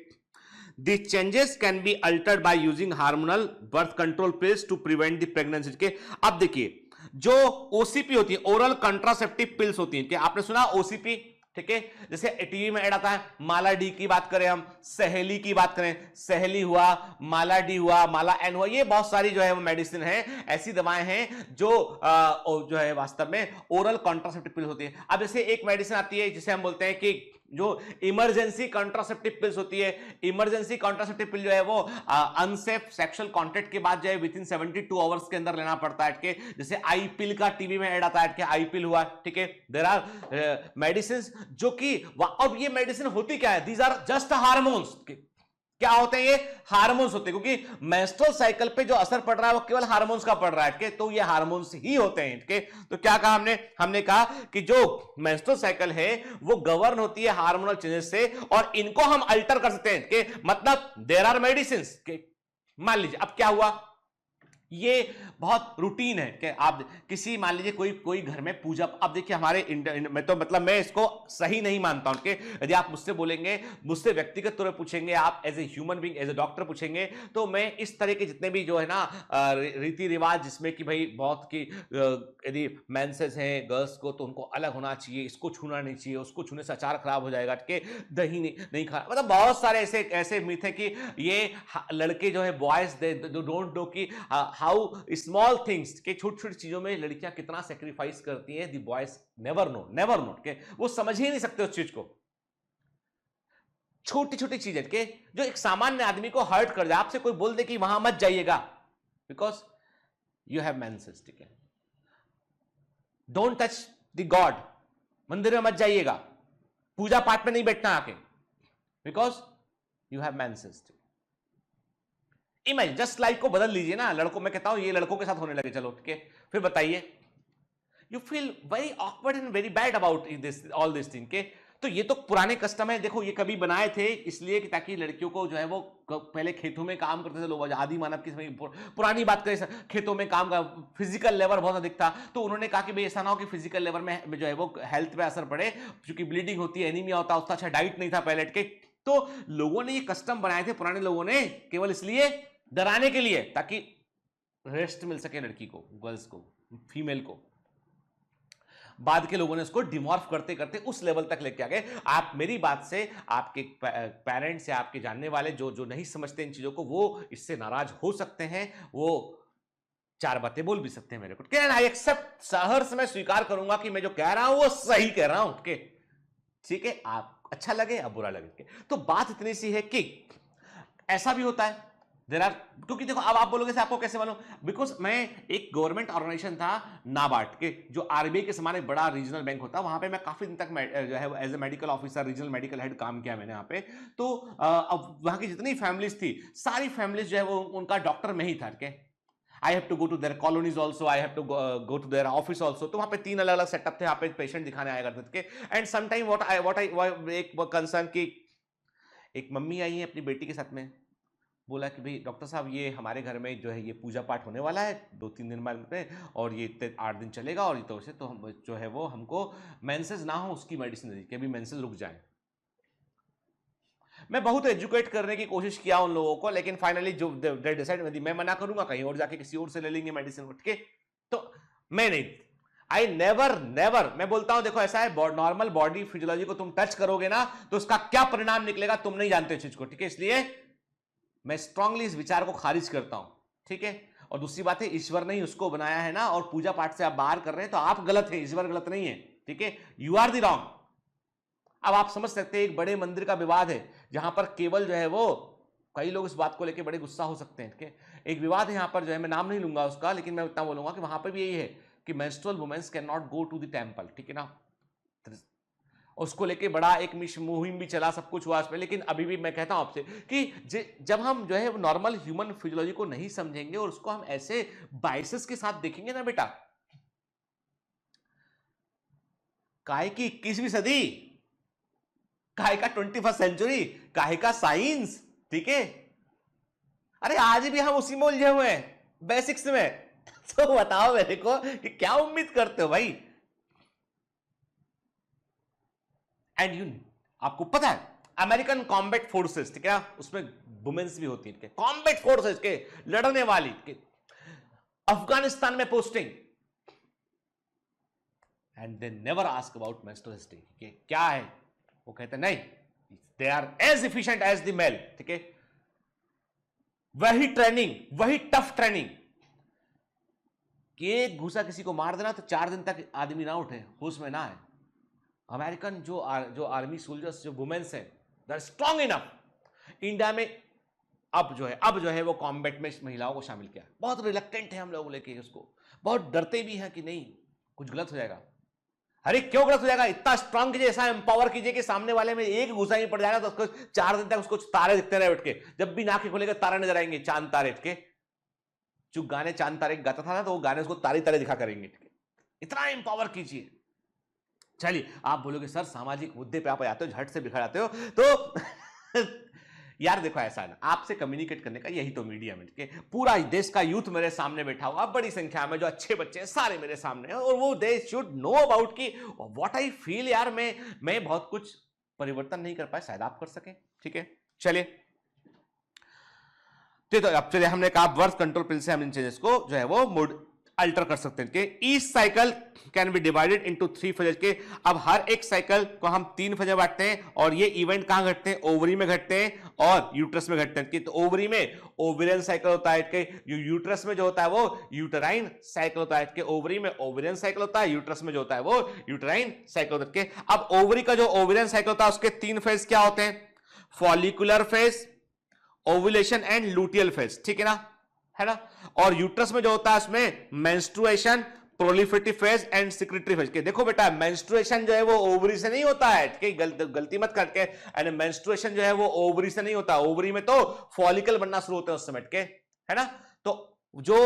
The changes can be altered by using hormonal birth control pills to prevent the pregnancy के। अब देखिए जो OCP होती है, ओरल कंट्रासेप्टिव पिल्स होती हैं, क्या आपने सुना OCP, ठीक है। जैसे टीवी में ऐड आता है, माला डी की बात करें हम, सहेली की बात करें, सहेली हुआ, माला डी हुआ, माला एन हुआ, ये बहुत सारी जो है वो मेडिसिन है, ऐसी दवाएं हैं जो है वास्तव में ओरल कॉन्ट्रासेप्टिव पिल्स होती है। अब जैसे एक मेडिसिन आती है जिसे हम बोलते हैं कि जो इमरजेंसी कॉन्ट्रासेप्टिव पिल्स होती है, इमरजेंसी कॉन्ट्रासेप्टिव पिल जो है वो अनसेफ सेक्सुअल कॉन्टेक्ट के बाद जो है विद इन 72 आवर्स के अंदर लेना पड़ता है, कि जैसे आई पिल का टीवी में ऐड आता है कि आई पिल हुआ, ठीक है। देयर आर मेडिसिन जो कि, अब ये मेडिसिन होती क्या है, दीज आर जस्ट हार्मोन्स। क्या होते हैं ये? हार्मोन्स होते हैं, क्योंकि मेंस्ट्रुअल साइकिल पे जो असर पड़ रहा है वो केवल हार्मोन्स का पड़ रहा है, तो ये हार्मोन्स ही होते हैं इनके। तो क्या कहा हमने कहा कि जो मेंस्ट्रुअल साइकिल है वो गवर्न होती है हार्मोनल चेंजेस से, और इनको हम अल्टर कर सकते हैं, कि मतलब देयर आर मेडिसिन। मान लीजिए अब क्या हुआ, ये बहुत रूटीन है कि आप किसी, मान लीजिए कोई घर में पूजा, अब देखिए हमारे मैं तो मतलब मैं इसको सही नहीं मानता हूं कि यदि आप मुझसे बोलेंगे, मुझसे व्यक्तिगत तौर पर पूछेंगे, आप as a human being, as a doctor पूछेंगे, तो मैं इस तरह के जितने भी जो है ना रीति रिवाज, जिसमें कि भाई बहुत की यदि मेंसेस हैं गर्ल्स को तो उनको अलग होना चाहिए, इसको छूना नहीं चाहिए, उसको छूने से अचार खराब हो जाएगा, कि दही नहीं खा, मतलब बहुत सारे ऐसे मिथ है कि ये लड़के जो है बॉयज दे डोंट नो कि हाउ स्मॉल थिंग्स के, छोटी छोटी चीजों में लड़कियां कितना सेक्रीफाइस करती हैं, दी बॉयज नेवर नो के वो समझ ही नहीं सकते उस चीज को। छोटी छोटी चीजें के जो एक सामान्य आदमी को हर्ट कर जाए, आपसे कोई बोल दे कि वहां मत जाइएगा बिकॉज यू हैव मेंसेस, ठीक है, डोंट टच द गॉड, मंदिर में मत जाइएगा, पूजा पाठ में नहीं बैठना आके, because you have menses. Image just life को बदल लीजिए ना, लड़कों में कहता हूं ये लड़कों के साथ होने लगे, चलो ठीक है, फिर बताइए, you feel very awkward and very bad about this all this thing के। तो ये तो पुराने कस्टम है, देखो ये कभी बनाए थे इसलिए कि ताकि लड़कियों को जो है वो पहले खेतों में काम करते थे लोग, आदि मानव की पुरानी बात करें, खेतों में काम का फिजिकल लेबर बहुत अधिक था, तो उन्होंने कहा कि भाई ऐसा ना हो कि फिजिकल लेबर में जो है वो हेल्थ पे असर पड़े, क्योंकि ब्लीडिंग होती है, एनीमिया होता है, उसका अच्छा डाइट नहीं था पहले के। तो लोगों ने ये कस्टम बनाए थे पुराने लोगों ने केवल इसलिए डराने के लिए, ताकि रेस्ट मिल सके लड़की को, गर्ल्स को, फीमेल को। बाद के लोगों ने उसको डिमॉर्फ करते करते उस लेवल तक लेके आ गए। आप मेरी बात से आपके पेरेंट्स या आपके जानने वाले जो जो नहीं समझते इन चीजों को, वो इससे नाराज हो सकते हैं, वो चार बातें बोल भी सकते हैं मेरे को। कैन आई एक्सेप्ट, सहर्ष मैं स्वीकार करूंगा कि मैं जो कह रहा हूं वो सही कह रहा हूं, ठीक है, आप अच्छा लगे या बुरा लगे। तो बात इतनी सी है कि ऐसा भी होता है देर आर, क्योंकि देखो अब आप बोलोगे से आपको कैसे मालूम, बिकॉज मैं एक गवर्नमेंट ऑर्गेनाइजेशन था नाबार्ड के, जो आरबीआई के समान एक बड़ा रीजनल बैंक होता है, वहां पे मैं काफी दिन तक जो है as a medical officer, regional medical head काम किया मैंने यहाँ पे। तो अब वहां की जितनी फैमिलीज थी, सारी फैमिलीज जो है वो उनका डॉक्टर में ही था के। I have to go to their colonies also, I have to go to their office also. तो वहां पे 3 अलग अलग सेटअप थे, यहाँ पे पेशेंट दिखाने आया करते थे। एंड समटाइम व्हाट आई एक कंसर्न की एक मम्मी आई है अपनी बेटी के साथ में, बोला कि भाई डॉक्टर साहब ये हमारे घर में जो है ये पूजा पाठ होने वाला है 2-3 दिन बाद में, और ये 8 दिन चलेगा, और ये तो उसे तो हम जो है वो हमको मेंसेस ना हो उसकी मेडिसिन दी कि अभी मेंसेस रुक जाए। मैं बहुत एजुकेट करने की कोशिश किया उन लोगों को, लेकिन फाइनली जो डिसाइड में दी, मैं मना करूंगा कहीं और जाके किसी और से ले लेंगे मेडिसिन उठ के, तो मैं नहीं, आई नेवर मैं बोलता हूं देखो ऐसा है, नॉर्मल बॉडी फिजियोलॉजी को तुम टच करोगे ना तो उसका क्या परिणाम निकलेगा तुम नहीं जानते चीज को, ठीक है, इसलिए मैं स्ट्रांगली इस विचार को खारिज करता हूं, ठीक है। और दूसरी बात है, ईश्वर ने ही उसको बनाया है ना, और पूजा पाठ से आप बाहर कर रहे हैं तो आप गलत हैं, ईश्वर गलत नहीं है, ठीक है, यू आर द रॉन्ग। अब आप समझ सकते हैं एक बड़े मंदिर का विवाद है जहां पर केवल जो है वो कई लोग इस बात को लेकर बड़े गुस्सा हो सकते हैं, ठीक है। एक विवाद है यहां पर जो है, मैं नाम नहीं लूंगा उसका, लेकिन मैं इतना बोलूंगा कि वहां पर भी यही है कि menstrual womens can not go to the temple, ठीक है ना। उसको लेके बड़ा एक मुहिम भी चला, सब कुछ हुआ उसमें, लेकिन अभी भी मैं कहता हूं आपसे कि जब हम जो है नॉर्मल ह्यूमन फिजियोलॉजी को नहीं समझेंगे और उसको हम ऐसे बाइसेस के साथ देखेंगे ना बेटा, काहे की 21वीं सदी, काहे का 21st सेंचुरी, काहे का साइंस, ठीक है। अरे आज भी हम उसी में उलझे हुए हैं बेसिक्स में। तो बताओ मेरे को कि क्या उम्मीद करते हो भाई। एंड यू, आपको पता है अमेरिकन कॉम्बैट फोर्सेस, ठीक है, उसमें वुमेन्स भी होती है, कॉम्बैट फोर्सेस के लड़ने वाली के, अफगानिस्तान में posting, and they never ask about menstrual history, क्या है, वो कहते नहीं, they are as efficient as the male, ठीक है। वही ट्रेनिंग, वही टफ ट्रेनिंग कि एक घूसा किसी को मार देना तो 4 दिन तक आदमी ना उठे, होश में ना आए। अमेरिकन जो आर्मी सोल्जर्स, जो वुमेन्स हैं, they are strong enough. India में अब जो है वो कॉम्बैट में महिलाओं को शामिल किया, बहुत रिलक्टेंट है हम लोग लेके उसको, बहुत डरते भी हैं कि नहीं कुछ गलत हो जाएगा। अरे क्यों गलत हो जाएगा, इतना स्ट्रांग कीजिए, ऐसा एम्पावर कीजिए कि सामने वाले में एक घुसा ही पड़ जाएगा तो उसको 4 दिन तक उसको तारे दिखते रहे उठ के, जब भी नाके खोलेगा तारे नजर आएंगे, चांद तारे के। जो गाने चांद तारे गाता था ना, तो वो गाने उसको तारे तारे दिखा करेंगे, इतना एम्पावर कीजिए। चलिए, आप बोलोगे सर सामाजिक मुद्दे पे आप आते हो, झट से बिखर आते हो, तो यार देखो ऐसा है ना, आपसे कम्युनिकेट करने का यही तो मीडियम है। पूरा देश का यूथ मेरे सामने बैठा हुआ, बड़ी संख्या में जो अच्छे बच्चे हैं सारे मेरे सामने हैं, और वो दे शुड नो अबाउट की व्हाट आई फील। यार मैं बहुत कुछ परिवर्तन नहीं कर पाया, शायद आप कर सके, ठीक है। चलिए, तो अब चलिए, हमने कहा वर्थ कंट्रोल प्रिंसिपल से हम इन चेंजेस को जो है वो मोड अल्टर कर सकते हैं कि each cycle can be divided into 3 phases के। अब हर एक साइकिल को हम 3 फेज में बांटते हैं, और ये इवेंट कहां घटते हैं, ओवरी में घटते हैं और यूट्रस में घटते हैं। तो ओवरी में ओवेरियन साइकिल होता है कि यूट्रस में जो होता है वो यूटेराइन साइकिल होता है कि ओवरी में ओवेरियन साइकिल होता है, यूट्रस में जो होता है वो यूटेराइन साइकिल होता है। अब ओवरी का जो ओवेरियन साइकिल होता है उसके 3 फेज क्या होते हैं, follicular phase, ovulation and luteal phase, ठीक है ना, है ना। और यूट्रस में जो होता है उसमें menstruation proliferative phase and secretary phase के। देखो बेटा मेंस्ट्रुएशन जो है वो ओवरी से नहीं होता है, ठीक है, गलती मत करके। एंड मेंस्ट्रुएशन जो है वो ओवरी से नहीं होता, ओवरी में तो फॉलिकल बनना शुरू होते हैं उस समय के, है ना। तो जो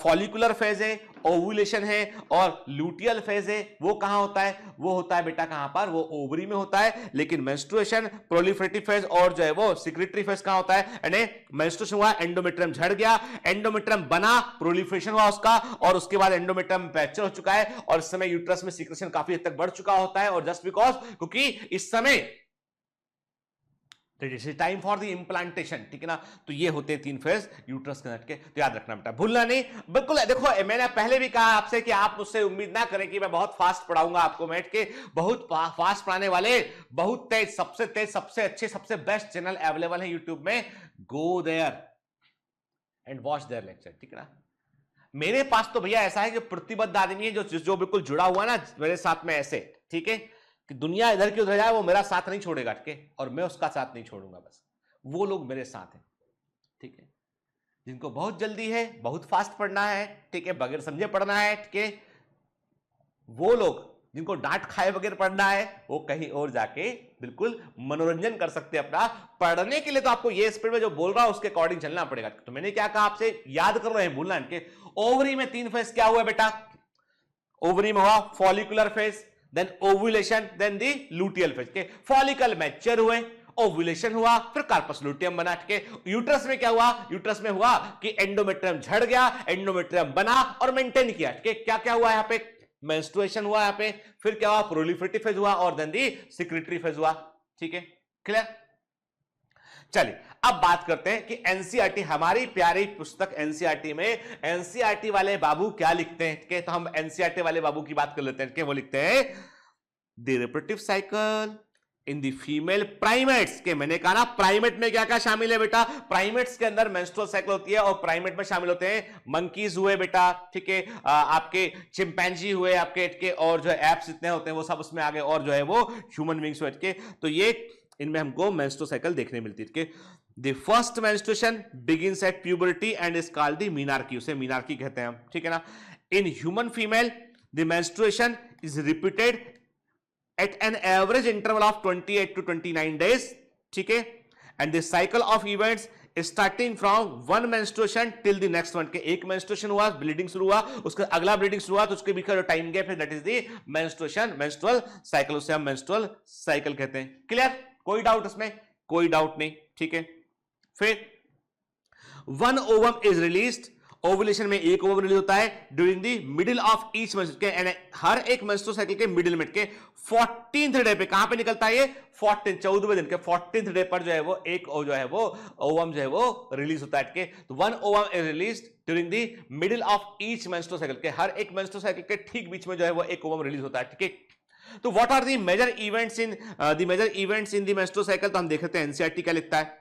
फॉलिकुलर फेज है, ओव्यूलेशन है और ल्यूटियल फेज है, वो कहां होता है, वो होता है बेटा कहां पर, वो ओवरी में होता है। लेकिन मेंस्ट्रुएशन, प्रोलिफरेटिव फेज और जो है वो सिक्रेटरी फेज कहां होता है, यानी मेंस्ट्रुएशन हुआ, एंडोमेट्रियम झड़ गया, एंडोमेट्रियम बना, प्रोलिफरेशन हुआ उसका, और उसके बाद एंडोमेट्रियम फ्रैक्चर हो चुका है और इस समय यूट्रस में सीक्रेशन काफी हद तक बढ़ चुका होता है। और जस्ट बिकॉज क्योंकि इस समय टाइम फॉर द इम्प्लांटेशन, ठीक है ना। तो ये होते हैं 3 फेज यूट्रस के अंदर के, तो याद रखना बेटा, भूलना नहीं बिल्कुल। देखो मैंने पहले भी कहा आपसे कि आप मुझसे उम्मीद ना करें कि मैं बहुत फास्ट पढ़ाऊंगा आपको, बैठ के बहुत फास्ट पढ़ाने वाले, बहुत तेज, सबसे अच्छे, सबसे बेस्ट चैनल अवेलेबल है यूट्यूब में, go there and watch their lecture, ठीक है ना। मेरे पास तो भैया ऐसा है कि प्रतिबद्ध आदमी है जो बिल्कुल जुड़ा हुआ ना मेरे साथ में ऐसे, ठीक है, कि दुनिया इधर की उधर जाए वो मेरा साथ नहीं छोड़ेगा, ठीक है, और मैं उसका साथ नहीं छोड़ूंगा, बस वो लोग मेरे साथ हैं, ठीक है, जिनको बहुत जल्दी है, बहुत फास्ट पढ़ना है, ठीक है, बगैर समझे पढ़ना है, ठीक है, वो लोग जिनको डांट खाए बगैर पढ़ना है, वो कहीं और जाके बिल्कुल मनोरंजन कर सकते हैं अपना। पढ़ने के लिए तो आपको ये स्पीड में जो बोल रहा है उसके अकॉर्डिंग चलना पड़ेगा। तो मैंने क्या कहा आपसे, याद कर रहे हैं, भूलना है। ओवरी में 3 फेज क्या हुआ बेटा, ओवरी में हुआ follicular phase, then ovulation, then the luteal phase के। फॉलिकल मैच्योर हुए, ओव्यूलेशन हुआ, फिर कार्पस लूटियम बना, ठीक है। यूट्रस में क्या हुआ, यूट्रस में हुआ कि एंडोमेट्रियम झड़ गया, एंडोमेट्रियम बना और मेंटेन किया, ठीक है। क्या क्या हुआ यहां पे, मेंस्ट्रुएशन हुआ यहां पे, फिर क्या हुआ, प्रोलिफरेटिव फेज हुआ और देन दी सिक्रेटरी फेज हुआ, ठीक है, क्लियर। चलिए अब बात करते हैं कि एनसीईआरटी, हमारी प्यारी पुस्तक एनसीईआरटी में एनसीईआरटी वाले बाबू क्या लिखते हैं, कि तो हम एनसीईआरटी वाले बाबू की बात कर लेते हैं, कि वो लिखते हैं the reproductive cycle in the female primates के। मैंने कहा ना प्राइमेट में क्या क्या शामिल है बेटा, प्राइमेट्स के अंदर मेंस्ट्रुअल साइकिल होती है और प्राइमेट में शामिल होते हैं मंकीज हुए बेटा, ठीक है, आपके चिंपैंजी हुए आपके, के और जो एप्स इतने होते हैं वो सब उसमें आगे, और जो है वो ह्यूमन बींग्स हुए के। तो ये इनमें हमको मेंस्ट्रुअल साइकिल देखने मिलती है। The first menstruation begins at puberty and is called the menarche, उसे मीनार्की कहते हैं हम, ठीक है ना। In human female the menstruation is repeated at an average interval of 28 to 29 days, ठीक है, and the cycle of events starting from one menstruation till the next one, के एक menstruation हुआ, ब्लीडिंग शुरू हुआ, उसका अगला ब्लीडिंग शुरू हुआ, तो उसके बीच का जो टाइम गैप है that is the menstruation, menstrual cycle, उसे हम मेंस्ट्रुअल साइकिल कहते हैं। क्लियर, कोई डाउट इसमें, कोई डाउट नहीं, ठीक है। फिर one ovum is released, ovulation में एक ओवम रिलीज होता है during the middle of each menstruation के, हर एक मेंस्ट्रुअल साइकिल के मिडिल में के 14th डे पे, कहां पे निकलता है ये, 14वें दिन के 14th डे पर जो है वो एक जो है वो ओवम जो है वो रिलीज होता है, के। तो one ovum is released during the middle of each menstrual cycle के, हर एक मेंस्ट्रुअल साइकिल के ठीक बीच में जो है वो एक ओवम रिलीज होता है, ठीक है। तो what are the major events in the menstrual cycle, तो हम देखते हैं एनसीईआरटी क्या लिखता है।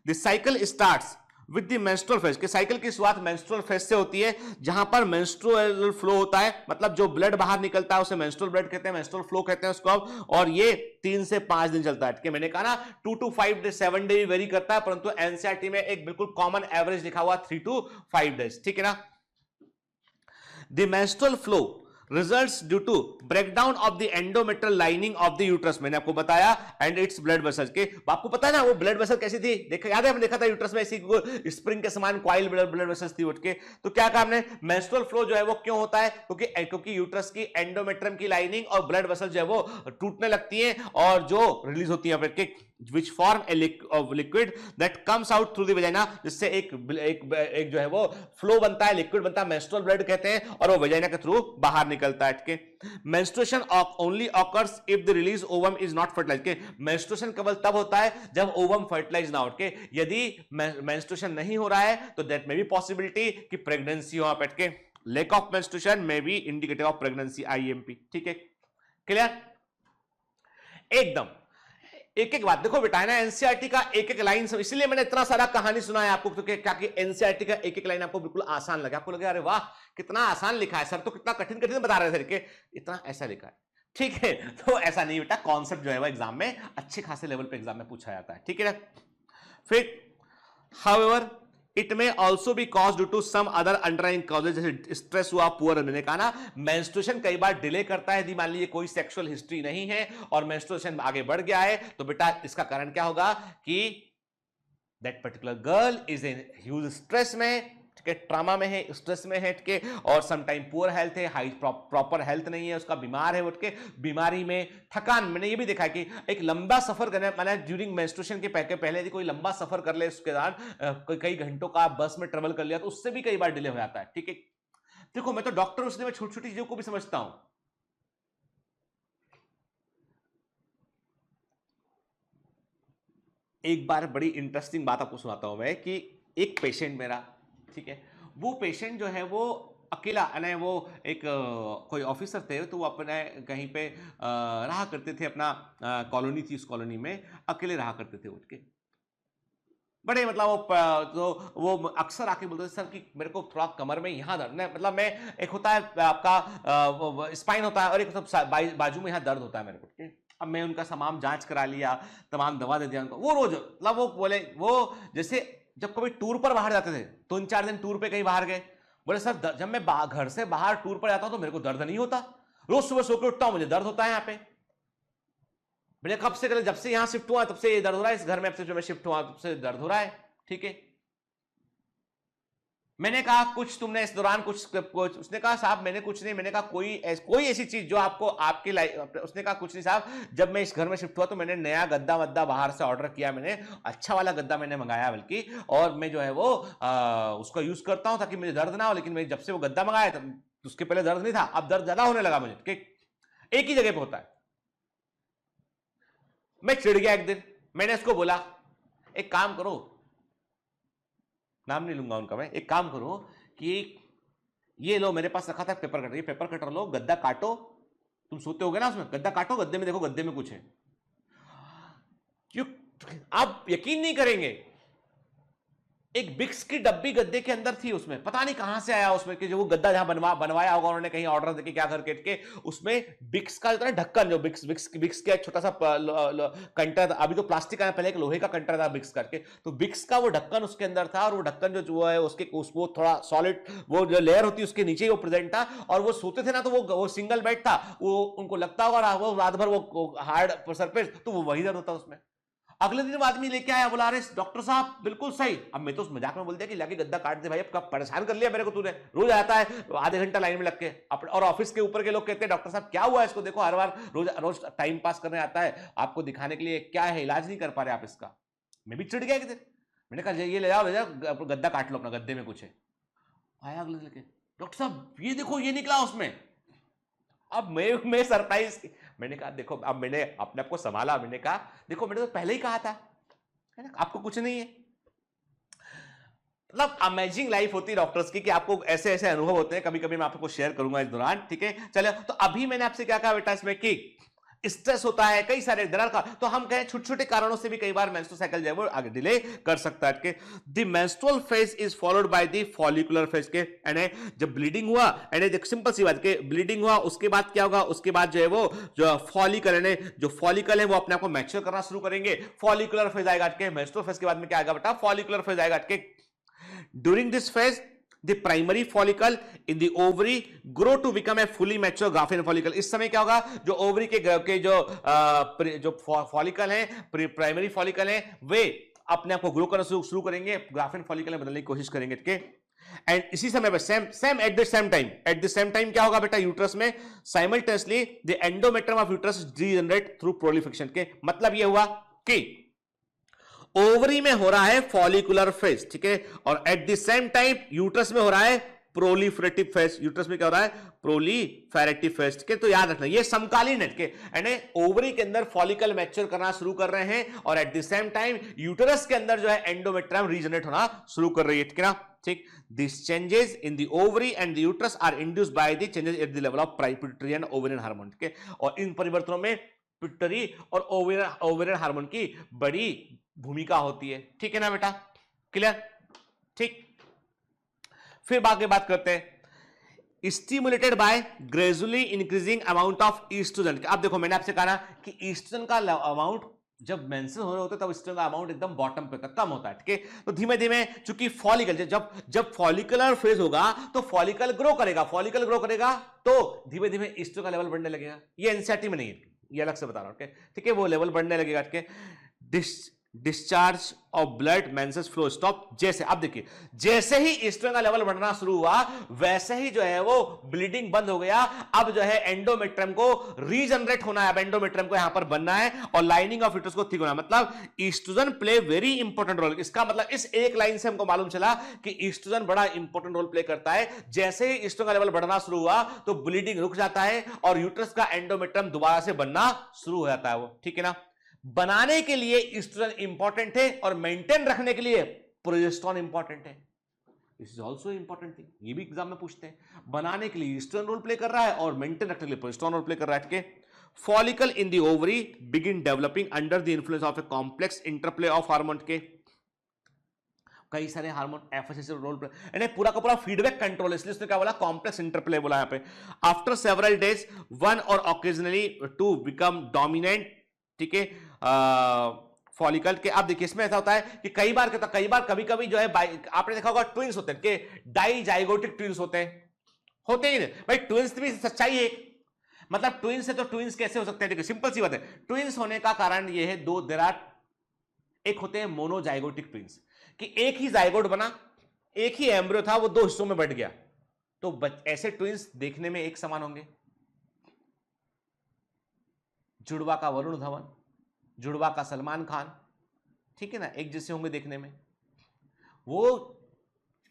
The cycle starts with the menstrual phase, के साइकिल की शुरुआत मेंस्ट्रुअल फेज से होती है, जहां पर मेंस्ट्रुअल फ्लो होता है, मतलब जो ब्लड बाहर निकलता है उसे मेंस्ट्रुअल ब्लड कहते हैं, मेंस्ट्रुअल फ्लो कहते हैं उसको अब, और ये 3 से 5 दिन चलता है, ठीक है। मैंने कहा ना 2 to 5 डे, 7 डे भी वेरी करता है, परंतु एनसीईआरटी में एक बिल्कुल कॉमन एवरेज लिखा हुआ 3 to 5 डेज, ठीक है ना। The menstrual flow results due to breakdown of the endometrial lining of the uterus, मैंने आपको बताया, and its blood vessels के, आपको पता है ना वो ब्लड वेसल कैसी थी, देखा याद है, हमने देखा था यूट्रस में ऐसी स्प्रिंग के समान कॉइल ब्लड वेसल्स थी उठ के। तो क्या कहा हमने, मेंस्ट्रुअल फ्लो जो है वो क्यों होता है, क्योंकि यूट्रस की एंडोमेट्रियम की लाइनिंग और ब्लड वेसल जो है वो टूटने लगती है और जो रिलीज होती है which form a liquid that comes out through the vagina, जिससे एक जो है वो फ्लो बनता है, लिक्विड बनता है, मेंस्ट्रुअल ब्लड कहते हैं, और वो वजाइना के थ्रू बाहर निकलता है, ठीक है। Menstruation only occurs if the release ovum is not fertilised, के मेंस्ट्रुएशन केवल तब होता है जब ओवम फर्टिलाइज ना हो, के यदि मेंस्ट्रुएशन नहीं हो रहा है तो दैट मे बी पॉसिबिलिटी कि प्रेगनेंसी हो आप, के lack of menstruation may be indicator of pregnancy, IMP, ठीक है, क्लियर। एकदम एक एक बात देखो बेटा, है ना, एनसीईआरटी का एक एक लाइन, इसलिए मैंने इतना सारा कहानी सुना है आपको, क्योंकि क्या कि एनसीईआरटी का एक एक लाइन आपको बिल्कुल आसान लगे, आपको लगे अरे वाह कितना आसान लिखा है, सर तो कितना कठिन कठिन बता रहे थे, कि इतना ऐसा लिखा है, ठीक है। तो ऐसा नहीं बेटा, कॉन्सेप्ट जो है वो एग्जाम में अच्छे खासे लेवल पे एग्जाम में पूछा जाता है, ठीक है ना। फिर however it may also be caused due to some other underlying causes, जैसे स्ट्रेस हुआ, पुअर, मैंने कहा ना मेंस्ट्रुएशन कई बार डिले करता है। यदि मान लीजिए कोई सेक्सुअल हिस्ट्री नहीं है और मेंस्ट्रुएशन आगे बढ़ गया है तो बेटा इसका कारण क्या होगा कि that particular girl is in huge stress में, ठीक है, ट्रामा में है, स्ट्रेस में है, ठीक है, और सम टाइम पुअर हेल्थ है, हाई प्रॉपर हेल्थ नहीं है उसका, बीमार है, उठ के बीमारी में थकान। मैंने ये भी देखा है कि एक लंबा सफर करने माना ड्यूरिंग मेंस्ट्रुएशन के पहले यदि कोई लंबा सफर कर ले उसके दौरान कई घंटों का बस में ट्रेवल कर लिया तो उससे भी कई बार डिले हो जाता है, ठीक है। देखो मैं तो डॉक्टर, उसने मैं छोटी छोटी चीजों को भी समझता हूं। एक बार बड़ी इंटरेस्टिंग बात आपको सुनाता हूं मैं कि एक पेशेंट मेरा, ठीक है, वो पेशेंट जो है वो अकेला, यानी वो एक कोई ऑफिसर थे तो वो अपने कहीं पे रहा करते थे, अपना कॉलोनी थी, उस कॉलोनी में अकेले रहा करते थे उठ के। बड़े मतलब वो अक्सर आके बोलते थे सर कि मेरे को थोड़ा कमर में यहाँ दर्द, मतलब मैं, एक होता है आपका स्पाइन होता है और एक बाजू में यहाँ दर्द होता है मेरे को। अब मैं उनका तमाम जांच करा लिया, तमाम दवा दे दिया उनको। वो रोज मतलब वो बोले, वो जैसे जब कभी टूर पर बाहर जाते थे, 3-4 दिन टूर पे कहीं बाहर गए, बोले सर जब मैं घर से बाहर टूर पर जाता हूं तो मेरे को दर्द नहीं होता, रोज सुबह सो के उठता हूं मुझे दर्द होता है यहाँ पे। बोले कब से? जब से यहां शिफ्ट हुआ तब से ये दर्द हो रहा है, इस घर में अब से जो मैं शिफ्ट हुआ तब से दर्द हो रहा है, ठीक है। मैंने कहा कुछ तुमने इस दौरान कुछ, उसने कहा साहब मैंने कुछ नहीं। मैंने कहा कोई ऐसी चीज जो आपको आपकी लाइफ, उसने कहा कुछ नहीं साहब, जब मैं इस घर में शिफ्ट हुआ तो मैंने नया गद्दा वद्दा बाहर से ऑर्डर किया, मैंने अच्छा वाला गद्दा मैंने मंगाया बल्कि, और मैं जो है वो उसका यूज करता हूं ताकि मुझे दर्द ना हो। लेकिन मैं जब से वो गद्दा मंगाया तब उसके पहले दर्द नहीं था, अब दर्द ज्यादा होने लगा मुझे, एक ही जगह पे होता है। मैं चिढ़ गया एक दिन, मैंने उसको बोला एक काम करो, नाम नहीं लूंगा उनका मैं, एक काम करो कि ये लो मेरे पास रखा था पेपर कटर, ये पेपर कटर लो, गद्दा काटो, तुम सोते होगे ना उसमें, गद्दा काटो, गद्दे में देखो गद्दे में कुछ है। क्यों? आप यकीन नहीं करेंगे, एक बिक्स की डब्बी गद्दे के अंदर थी, उसमें पता नहीं कहां से आया उसमें, कि जो वो गद्दा जहां बनवाया होगा उन्होंने कहीं ऑर्डर देके क्या करके के, उसमें बिक्स का जो ढक्कन, जो बिक्स का एक छोटा सा कंटर था, अभी तो प्लास्टिक आया, पहले एक लोहे का कंटर था बिक्स करके, तो बिक्स का वो ढक्कन उसके अंदर था, और वो ढक्कन जो है उसको थोड़ा सॉलिड वो जो लेयर होती है उसके नीचे ही वो प्रेजेंट था। और वो सोते थे ना तो वो सिंगल बेड था, वो उनको लगता होगा वो रात भर वो हार्ड सरफेस, तो वो वही दर्द होता उसमें। अगले दिन आदमी लेके आया, बोला अरे डॉक्टर साहब बिल्कुल सही। अब मैं तो उस मजाक में बोल दिया कि लाके गद्दा काट दे भाई, अब कब परेशान कर लिया मेरे को तूने, रोज आता है आधे घंटा लाइन में लग के, और ऑफिस के ऊपर के लोग कहते हैं डॉक्टर साहब क्या हुआ इसको, देखो हर बार रोज टाइम पास करने आता है, आपको दिखाने के लिए क्या है, इलाज नहीं कर पा रहे आप इसका। मैं भी चिढ़ गया कि मैंने कहा ये ले जाओ गद्दा काट लो अपना, गद्दे में कुछ है। आया अगले लेके, डॉक्टर साहब ये देखो ये निकला उसमें। अब मैं सरप्राइज, मैंने कहा देखो, अब मैंने अपने आप को संभाला, मैंने कहा देखो मैंने तो पहले ही कहा था, है ना, आपको कुछ नहीं है। मतलब अमेजिंग लाइफ होती है डॉक्टर्स की, कि आपको ऐसे ऐसे अनुभव होते हैं, कभी कभी मैं आपको शेयर करूंगा इस दौरान, ठीक है। चलो तो अभी मैंने आपसे क्या कहा बेटा इसमें कि स्ट्रेस होता है, कई सारे दरार का, तो हम कहें छोटे छोटे कारणों से भी कई बार मेंस्ट्रुअल साइकिल जो है वो आगे डिले कर सकता है कि the menstrual phase is followed by the follicular phase के, यानी जब ब्लीडिंग हुआ, यानी सिंपल सी बात के ब्लीडिंग हुआ उसके बाद क्या होगा, उसके बाद जो है वो जो फॉलिकल, यानी जो फॉलिकल है वो अपने आप को मैच्योर करना शुरू करेंगे, फॉलिकुलर फेज आएगा के, मेंस्ट्रुअल फेज के बाद में क्या आएगा बेटा, फॉलिकुलर फेज आएगा के। During this phase the primary follicle in the ovary grow to become a fully mature Graafian follicle। इस समय क्या होगा, जो ओवरी के जो फॉलिकल है, प्राइमरी फॉलिकल है, वे अपने आप को ग्रो करना शुरू करेंगे, ग्राफियन फॉलिकल में बदलने की कोशिश करेंगे, ठीक है। एंड इसी समय पे same at the same time क्या होगा बेटा, यूट्रस में simultaneously the endometrium of uterus degenerate through proliferation के। मतलब ये हुआ कि ओवरी में हो रहा है फॉलिकुलर फेज, ठीक है, और at the same time uterus में हो रहा है प्रोलिफरेटिव फेज। यूट्रस में क्या हो रहा है, प्रोलिफेरेटिव फेज, ठीक है। तो याद रखना ये समकालीन है, ठीक है, यानी ओवरी के अंदर फॉलिकल मैच्योर करना शुरू कर रहे हैं, और at the same time uterus के अंदर जो है एंडोमेट्रियम रीजनरेट होना शुरू कर रही है, ठीक है ना, ठीक। This changes in the ovary and the uterus are induced by the changes at the level of pituitary and ovarian hormone, ठीक है। और इन परिवर्तनों में पिट्यूटरी और ओवेरियन हार्मोन की बड़ी भूमिका होती है, ठीक है ना बेटा, क्लियर, ठीक। फिर आगे बात करते हैं, stimulated by gradually increasing amount of estrogen. अब देखो मैंने आपसे कहा ना कि ईस्ट्रोजन का अमाउंट जब मेंसेस हो रहे होते हैं तब स्ट्रम का अमाउंट एकदम बॉटम पे कम होता है, ठीक है। तो धीमे धीमे चूंकि फॉलिकल जब जब फॉलिकुलर फेज होगा तो फॉलिकल ग्रो करेगा तो धीमे धीमे स्ट्रम का लेवल बढ़ने लगेगा। ये एनसीईआरटी में नहीं है, ये अलग से बता रहा हूं, ठीक है। वो लेवल बढ़ने लगेगा, ठीक है। Discharge of blood menses flow stop, जैसे अब देखिए जैसे ही स्ट्रम का लेवल बढ़ना शुरू हुआ वैसे ही जो है वो ब्लीडिंग बंद हो गया। अब जो है एंडोमेट्रियम को रीजनरेट होना है, अब एंडोमेट्रियम को यहां पर बनना है और लाइनिंग ऑफ यूट्रस को थिक होना है। मतलब estrogen play very important role. इसका मतलब इस एक लाइन से हमको मालूम चला कि ईस्ट्रोजन बड़ा इंपॉर्टेंट रोल प्ले करता है। जैसे ही स्ट्रम का लेवल बढ़ना शुरू हुआ तो ब्लीडिंग रुक जाता है और यूट्रस का एंडोमेट्रियम दोबारा से बनना शुरू हो जाता है वो, ठीक है ना। बनाने के लिए ईस्ट्रोजन इंपॉर्टेंट है और मेंटेन रखने के लिए प्रोजेस्टेरोन इंपॉर्टेंट है। This is also important thing, ये भी एग्जाम में पूछते हैं। बनाने के लिए ईस्ट्रोजन रोल प्ले कर रहा है और मेंटेन रखने के लिए प्रोजेस्टेरोन रोल प्ले कर रहा है, ठीक है। Follicle in the ovary begin developing under the influence of a complex interplay of hormone, के कई सारे हार्मोन एफएसएस रोल प्ले, यानी पूरा का पूरा फीडबैक कंट्रोल, इसलिए उसने क्या बोला कॉम्प्लेक्स इंटरप्ले बोला यहां पे। आफ्टर सेवरल डेज वन और ऑकेजनली टू बिकम डोमिनेंट, ठीक है, फॉलिकल के। अब देखिए इसमें ऐसा होता है कि कई बार कभी कभी जो है आपने देखा होगा ट्विंस होते हैं कि डाइजाइगोटिक ट्विंस होते ही नहीं भाई। ट्विंस भी सच्चाई है, मतलब ट्विंस है तो ट्विंस कैसे हो सकते हैं, देखिए सिंपल सी बात है। ट्विंस होने का कारण ये है दो, एक होते हैं मोनोजाइगोटिक ट्विंस कि एक ही जाइगोट बना, एक ही एम्ब्रियो था, वो दो हिस्सों में बट गया, तो ऐसे ट्विंस देखने में एक समान होंगे। जुड़वा का वरुण धवन, जुड़वा का सलमान खान, ठीक है ना, एक जैसे होंगे देखने में। वो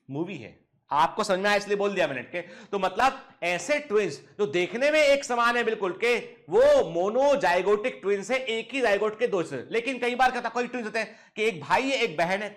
मूवी है, आपको समझ में आया इसलिए बोल दिया मैंने, के तो मतलब ऐसे ट्विंस जो देखने में एक समान है बिल्कुल के, वो मोनोजाइगोटिक ट्विंस है, एक ही जाइगोट के दो से। लेकिन कई बार कहता कोई ट्विंस होते हैं कि एक भाई है एक बहन है,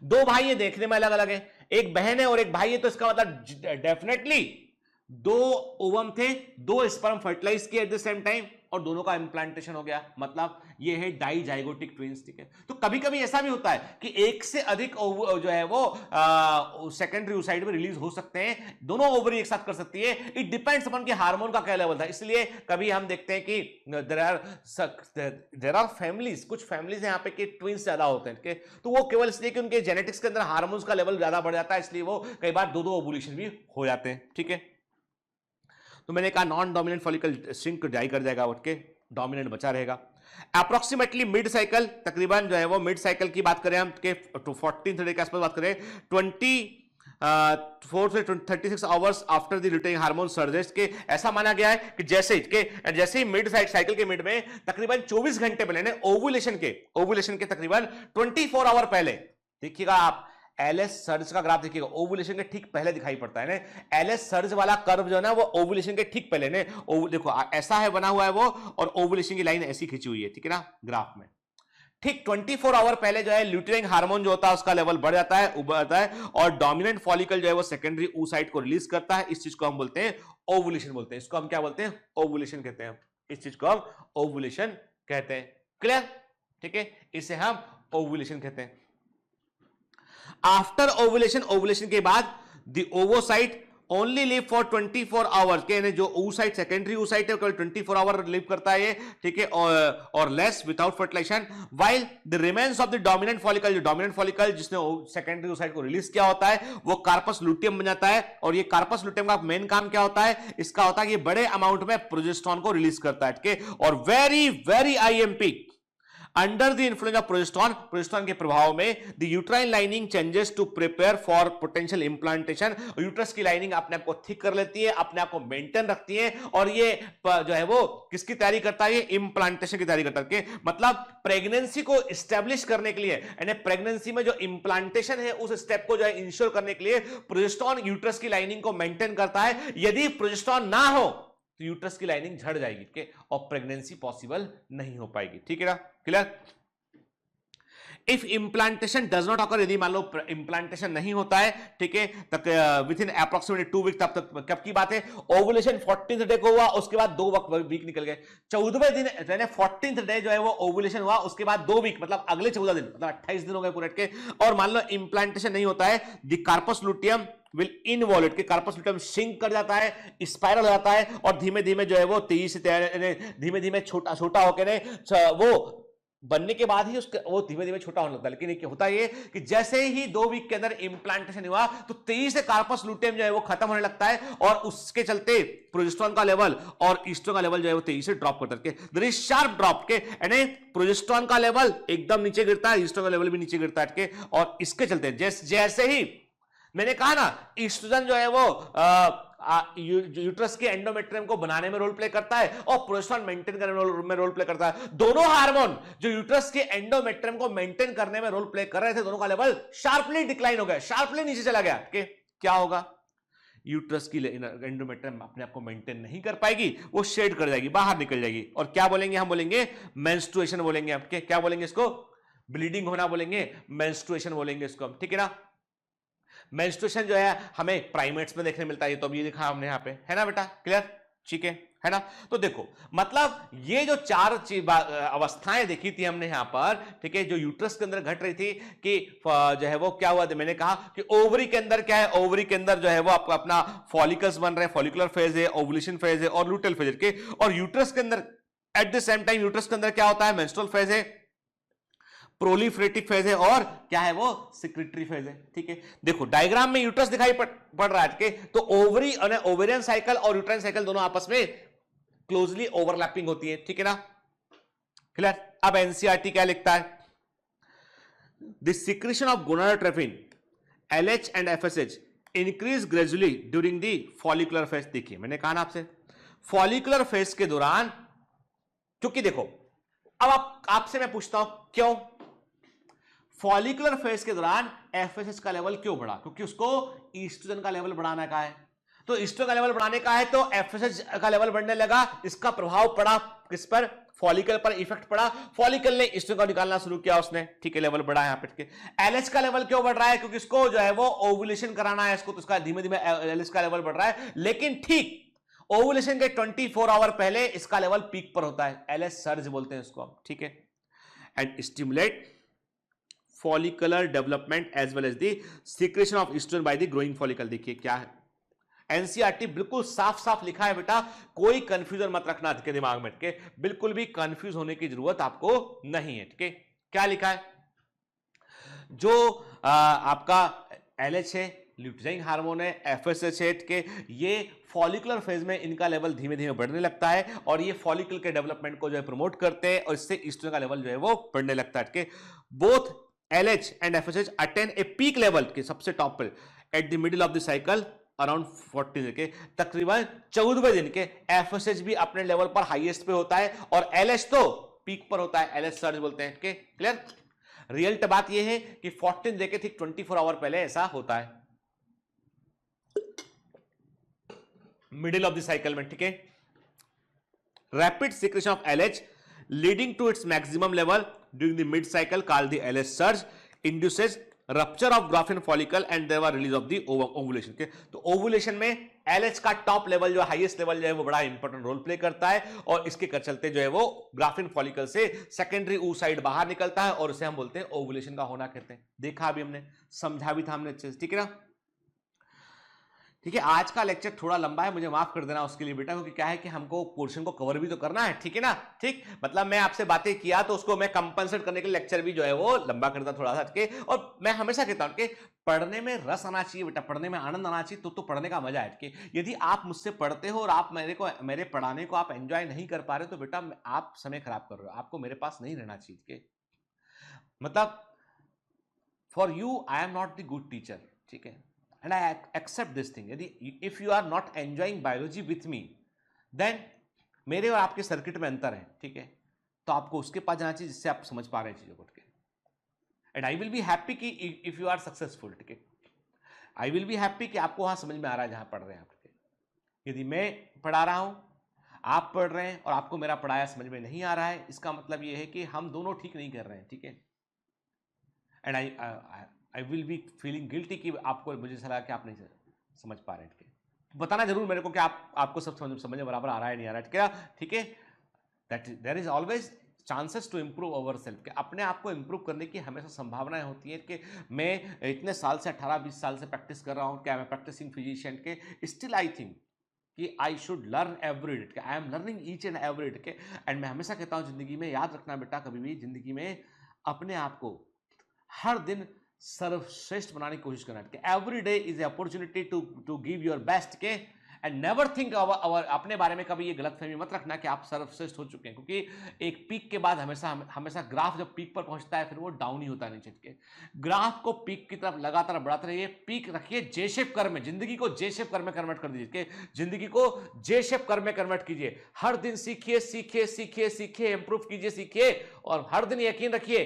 दो भाई है देखने में अलग अलग है, एक बहन है और एक भाई है, तो इसका मतलब डेफिनेटली दो ओवम थे, दो स्पर्म फर्टिलाइज किए एट द सेम टाइम और दोनों का इंप्लांटेशन हो गया, मतलब ये है डाइजाइगोटिक ट्विंस, ठीक है। तो कभी कभी ऐसा भी होता है कि एक से अधिक जो है वो सेकेंडरी oocyte में रिलीज हो सकते हैं, दोनों ओवरी एक साथ कर सकती है। इट डिपेंड्स अपन कि हार्मोन का क्या लेवल था। इसलिए कभी हम देखते हैं कि देयर आर फैमिलीज, कुछ फैमिलीज यहाँ पे कि ट्विंस ज्यादा होते हैं, तो वो केवल इसलिए कि उनके जेनेटिक्स के अंदर हार्मोन्स का लेवल ज्यादा बढ़ जाता है, इसलिए वो कई बार दो ओवुलेशन भी हो जाते हैं, ठीक है। तो मैंने कहा non dominant follicle shrink die कर जाएगा, उठ के डोमिनेंट बचा रहेगा। अप्रोक्सीमेटली मिड साइकिल, तकरीबन जो है वो मिड साइकिल की बात करें हम के 14 डे के आसपास बात करें, 24 से 36 hours after the luteinizing hormone surges के ऐसा माना गया है कि जैसे ही मिड साइकिल के मिड में तकरीबन 24 घंटे पहले ओवुलेशन के तकरीबन 24 आवर पहले, देखिएगा आप एलएस सर्ज का ग्राफ देखिएगा, ओवुलेशन के ठीक पहले दिखाई पड़ता है ना। एलएस सर्ज वाला कर्व जो है ना वो ओवुलेशन के ठीक पहले ने, देखो ऐसा है बना हुआ है वो, और ओवुलेशन की लाइन ऐसी खींची हुई है, ठीक है ना, ग्राफ में। ठीक 24 आवर पहले जो है ल्यूटेनिंग हार्मोन जो होता है उसका लेवल बढ़ जाता है, उभरता है, और डोमिनेंट फॉलिकल जो है वो सेकेंडरी oocyte को रिलीज करता है। इस चीज को हम बोलते हैं ओवुलेशन बोलते हैं। इसको हम क्या बोलते हैं, ओवुलेशन कहते हैं। इस चीज को हम ओवुलेशन कहते हैं, क्लियर, ठीक है, इसे हम ओवुलेशन कहते हैं। आफ्टर ओवुलेशन के बाद the ओवोसाइट only live for 24 hours, के जो oocyte सेकेंडरी oocyte है केवल 24 आवर लिव करता है, ठीक है, और less without fertilisation, while the remains of the dominant follicle, जो डोमिनेंट फॉलिकल जिसने सेकेंडरी oocyte को रिलीज किया होता है वो कार्पस लुटियम बन जाता है। और ये कार्पस लुटियम का मेन काम क्या होता है, इसका होता है कि बड़े अमाउंट में प्रोजेस्टेरोन को रिलीज करता है, ठीक है, और very very IMP under the influence of progesterone के प्रभाव में the uterine lining changes to prepare for potential implantation. Uterus की लाइनिंग अपने आप को थिक कर लेती है, अपने आप को मेंटेन रखती है, और ये जो है वो किसकी तैयारी करता है, इंप्लांटेशन की तैयारी करता है। मतलब प्रेगनेंसी को एस्टेब्लिश करने के लिए, यानी प्रेगनेंसी में जो इंप्लांटेशन है उस स्टेप को जो है इंश्योर करने के लिए प्रोजेस्टेरोन यूट्रस की लाइनिंग को मेंटेन करता है। यदि प्रोजेस्टेरोन ना हो तो यूट्रस की लाइनिंग झड़ जाएगी, ठीक है, और प्रेगनेंसी पॉसिबल नहीं हो पाएगी, ठीक है ना, clear. If implantation does not occur, यदि मान लो इंप्लांटेशन नहीं होता है, ठीक है, तक विद इन अप्रोक्सीमेटली 2 वीक, तब तक कब की बात है, ओवुलेशन 14th डे को हुआ, उसके बाद 2 वीक निकल गए, 14वें दिन यानी 14th डे जो है वो ओवुलेशन हुआ, उसके बाद 2 वीक मतलब अगले 14 दिन, मतलब 28 दिन हो गए पूरे के। और मान लो इंप्लांटेशन नहीं होता है, the corpus luteum will involute, के कार्पस लुटियम श्रिंक कर जाता है, स्पाइरल हो जाता है, और धीमे धीमे जो है वो तेजी से धीमे धीमे छोटा छोटा होकर वो बनने के बाद ही उसका वो धीमे धीमे छोटा होने लगता है। लेकिन होता ये कि जैसे ही 2 वीक के अंदर इम्प्लांटेशन हुआ तो तेजी से कार्पस लूटेम जो है वो खत्म होने लगता है और उसके चलते प्रोजेस्टेरोन का लेवल और ईस्ट्रोजन का लेवल जो है वो तेजी से ड्रॉप कर करके देयर इज शार्प ड्रॉप के, यानी प्रोजेस्टेरोन का लेवल एकदम नीचे गिरता है, ईस्ट्रोजन का लेवल भी नीचे गिरता है के, और इसके चलते जैसे ही मैंने कहा ना ईस्ट्रोजन जो है वो यूट्रस के एंडोमेट्रियम को बनाने में रोल प्ले करता है और प्रोजेस्टेरोन मेंटेन करने में रोल प्ले करता है। दोनों हार्मोन जो यूट्रस के एंडोमेट्रियम को मेंटेन करने में रोल प्ले कर रहे थे, दोनों का लेवल शार्पली डिक्लाइन हो गया, शार्पली नीचे चला गया। क्या होगा? यूट्रस की एंडोमेट्रियम अपने आप को मेंटेन नहीं कर पाएगी, वो शेड कर जाएगी, बाहर निकल जाएगी। और क्या बोलेंगे? हम बोलेंगे मेंस्ट्रुएशन बोलेंगे आपके। क्या बोलेंगे इसको? ब्लीडिंग होना बोलेंगे, मेंस्ट्रुएशन बोलेंगे इसको हम, ठीक है ना। मेंस्ट्रुएशन जो है हमें प्राइमेट्स में देखने मिलता है, तो अभी लिखा हमने यहाँ पे, है ना बेटा? क्लियर? ठीक है ना। तो देखो मतलब ये जो 4 अवस्थाएं देखी थी हमने यहाँ पर, ठीक है, जो यूट्रस के अंदर घट रही थी कि जो है वो क्या हुआ, मैंने कहा कि ओवरी के अंदर क्या है, ओवरी के अंदर जो है वो आपका अपना फॉलिकल्स बन रहे हैं, फॉलिकुलर फेज है, ओवुलेशन फेज है और लूटेल फेज है। और यूट्रस के अंदर at the same time uterus के अंदर क्या होता है? मेंस्ट्रुअल फेज है, प्रोलिफरेटिव फेज है और क्या है वो? सिक्रेटरी फेज है। ठीक है, देखो डायग्राम में यूट्रस दिखाई पड़ रहा है के, तो ओवरी और ओवेरियन साइकिल और यूट्राइन साइकिल दोनों आपस में क्लोजली ओवरलैपिंग होती है। ठीक है ना, क्लियर? अब एनसीईआरटी क्या लिखता है? The secretion of gonadotropin LH and FSH increase gradually during the follicular phase. देखिए मैंने कहा ना आपसे, फॉलिकुलर फेज के दौरान, क्योंकि देखो अब आपसे मैं पूछता हूं क्यों फॉलिकुलर फेज के दौरान एफएसएच का लेवल क्यों बढ़ा? क्योंकि उसको ईस्ट्रोजन का लेवल बढ़ाने का है। तो ईस्ट्रोजन का लेवल बढ़ाने का है तो एफएसएच का लेवल बढ़ने लगा। इसका प्रभाव पड़ा किस पर? फॉलिकल पर इफेक्ट पड़ा। फॉलिकल ने ईस्ट्रोजन को निकालना शुरू किया उसने, ठीक है, लेवल बढ़ा। यहां पे एलएच का लेवल क्यों बढ़ रहा है? क्योंकि इसको जो है वो ओवुलेशन कराना है इसको, तो इसका धीमे धीमे एलएच का लेवल बढ़ रहा है। लेकिन ठीक ओवुलेशन के 24 आवर पहले इसका लेवल पीक पर होता है, एलएच सर्ज बोलते हैं इसको, ठीक है। And stimulate follicular development as well as the secretion of estrogen by the growing follicle। देखिए क्या है, एनसीईआरटी बिल्कुल साफ साफ लिखा है बेटा, कोई कंफ्यूजन मत रखना आपके दिमाग में, ठीक है, बिल्कुल भी कंफ्यूज होने की जरूरत आपको नहीं है, ठीक है। क्या लिखा है? जो आपका एलएच है, ल्यूटिनाइन हार्मोन है, एफएसएच है, ठीक है, ये फॉलिकुलर फेज में इनका लेवल धीमे धीमे बढ़ने लगता है और ये फॉलिकल के डेवलपमेंट को जो है प्रमोट करते हैं और इससे ईस्ट्रोजन का लेवल जो है वो बढ़ने लगता है, ठीक है। Both LH and FSH attain a peak level के सबसे टॉप पर at the middle of the cycle around 40 दिन के, तकरीबन 14वें दिन के FSH भी अपने लेवल पर हाईएस्ट पे होता है और LH तो पीक पर होता है, LH सर्ज बोलते हैं, ठीक है, क्लियर? रियल बात ये है कि 14 दिन के ठीक 24 आवर पहले ऐसा होता है मिडिल ऑफ द साइकिल में, ठीक है। Rapid secretion of LH leading to its maximum level during the mid cycle called the LH surge induces rupture of Graafian follicle and there was release of the ovulation के। तो ovulation में LH का top level जो highest level जो है वो बड़ा important role play करता है और इसके चलते जो है वो ग्राफिन फॉलिकल से सेकेंडरी oocyte बाहर निकलता है और उसे हम बोलते हैं ओवुलेशन का होना कहते हैं। देखा अभी हमने, समझा भी था हमने अच्छे से, ठीक है ना। ठीक है, आज का लेक्चर थोड़ा लंबा है, मुझे माफ कर देना उसके लिए बेटा, क्योंकि क्या है कि हमको पोर्शन को कवर भी तो करना है, ठीक है ना। ठीक, मतलब मैं आपसे बातें किया तो उसको मैं कंपनसेट करने के लिए लेक्चर भी जो है वो लंबा करता थोड़ा सा, ठीक है। और मैं हमेशा कहता हूं कि पढ़ने में रस आना चाहिए बेटा, पढ़ने में आनंद आना चाहिए, तो पढ़ने का मजा है, ठीक है। यदि आप मुझसे पढ़ते हो और आप मेरे पढ़ाने को आप एंजॉय नहीं कर पा रहे तो बेटा आप समय खराब कर रहे हो, आपको मेरे पास नहीं रहना चाहिए, ठीक है। मतलब for you I am not the good teacher, ठीक है, and I accept this thing। यदि if you are not enjoying biology with me, then मेरे और आपके सर्किट में अंतर है, ठीक है, तो आपको उसके पास जाना चाहिए जिससे आप समझ पा रहे हैं चीजों को, ठीक है। And I will be happy कि इफ यू आर सक्सेसफुल, ठीक है, आई विल बी हैप्पी कि आपको वहां समझ में आ रहा है जहां पढ़ रहे हैं आप, ठीक है। यदि मैं पढ़ा रहा हूं, आप पढ़ रहे हैं और आपको मेरा पढ़ाया समझ में नहीं आ रहा है, इसका मतलब यह है कि हम दोनों ठीक नहीं कर रहे हैं, ठीक है। And I will be feeling guilty कि आपको मुझे सलाह कि आप नहीं समझ पा रहे हैं, बताना जरूर मेरे को कि आपको सब समझ बराबर आ रहा है नहीं आ रहा है, ठीक है। That there is always chances to improve our self, कि अपने आप को इंप्रूव करने की हमेशा संभावनाएं होती हैं। कि मैं इतने साल से 18-20 साल से प्रैक्टिस कर रहा हूं, क्या मैं प्रैक्टिसिंग फिजिशियन के, स्टिल आई थिंक कि I should learn every day, I am learning each and every day. And मैं हमेशा कहता हूं जिंदगी में याद रखना बेटा, कभी भी जिंदगी में अपने आप को हर दिन सर्वश्रेष्ठ बनाने की कोशिश करना। Every day is opportunity to give your best के, एंड नेवर थिंक अपने बारे में कभी ये गलतफहमी मत रखना कि आप सर्वश्रेष्ठ हो चुके हैं, क्योंकि एक पीक के बाद हमेशा ग्राफ जब पीक पर पहुंचता है फिर वो डाउन ही होता है नीचे के। ग्राफ को पीक की तरफ लगातार बढ़ाते रहिए, पीक रखिए जे शेप कर में, जिंदगी को जे शेप कर में कन्वर्ट कर दीजिए, जिंदगी को जे शेप कर में कन्वर्ट कीजिए। हर दिन सीखिए सीखिए सीखिए सीखिए, इंप्रूव कीजिए सीखिए, और हर दिन यकीन रखिए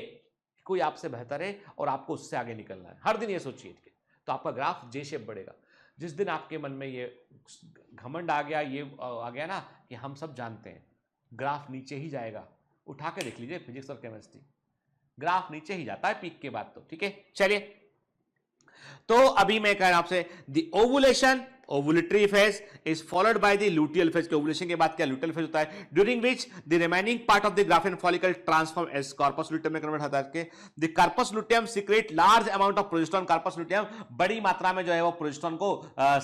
कोई आपसे बेहतर है और आपको उससे आगे निकलना है। हर दिन ये सोचिए, तो आपका ग्राफ जे शेप बढ़ेगा। जिस दिन आपके मन में ये घमंड आ गया, ये आ गया ना कि हम सब जानते हैं, ग्राफ नीचे ही जाएगा। उठा के देख लीजिए फिजिक्स और केमिस्ट्री, ग्राफ नीचे ही जाता है पीक के बाद। तो ठीक है, चलिए। तो अभी मैं कह रहा हूं आपसे, the ovulation, ovulatory phase is followed by the luteal phase. के ओवुलेशन के बाद क्या लुटियल फेज होता है, during which the remaining part of the Graafian follicle transform as corpus luteum में कन्वर्ट होता है। The corpus luteum secrete large amount of progesterone. Corpus luteum बड़ी मात्रा में जो है वो प्रोजेस्टेरोन को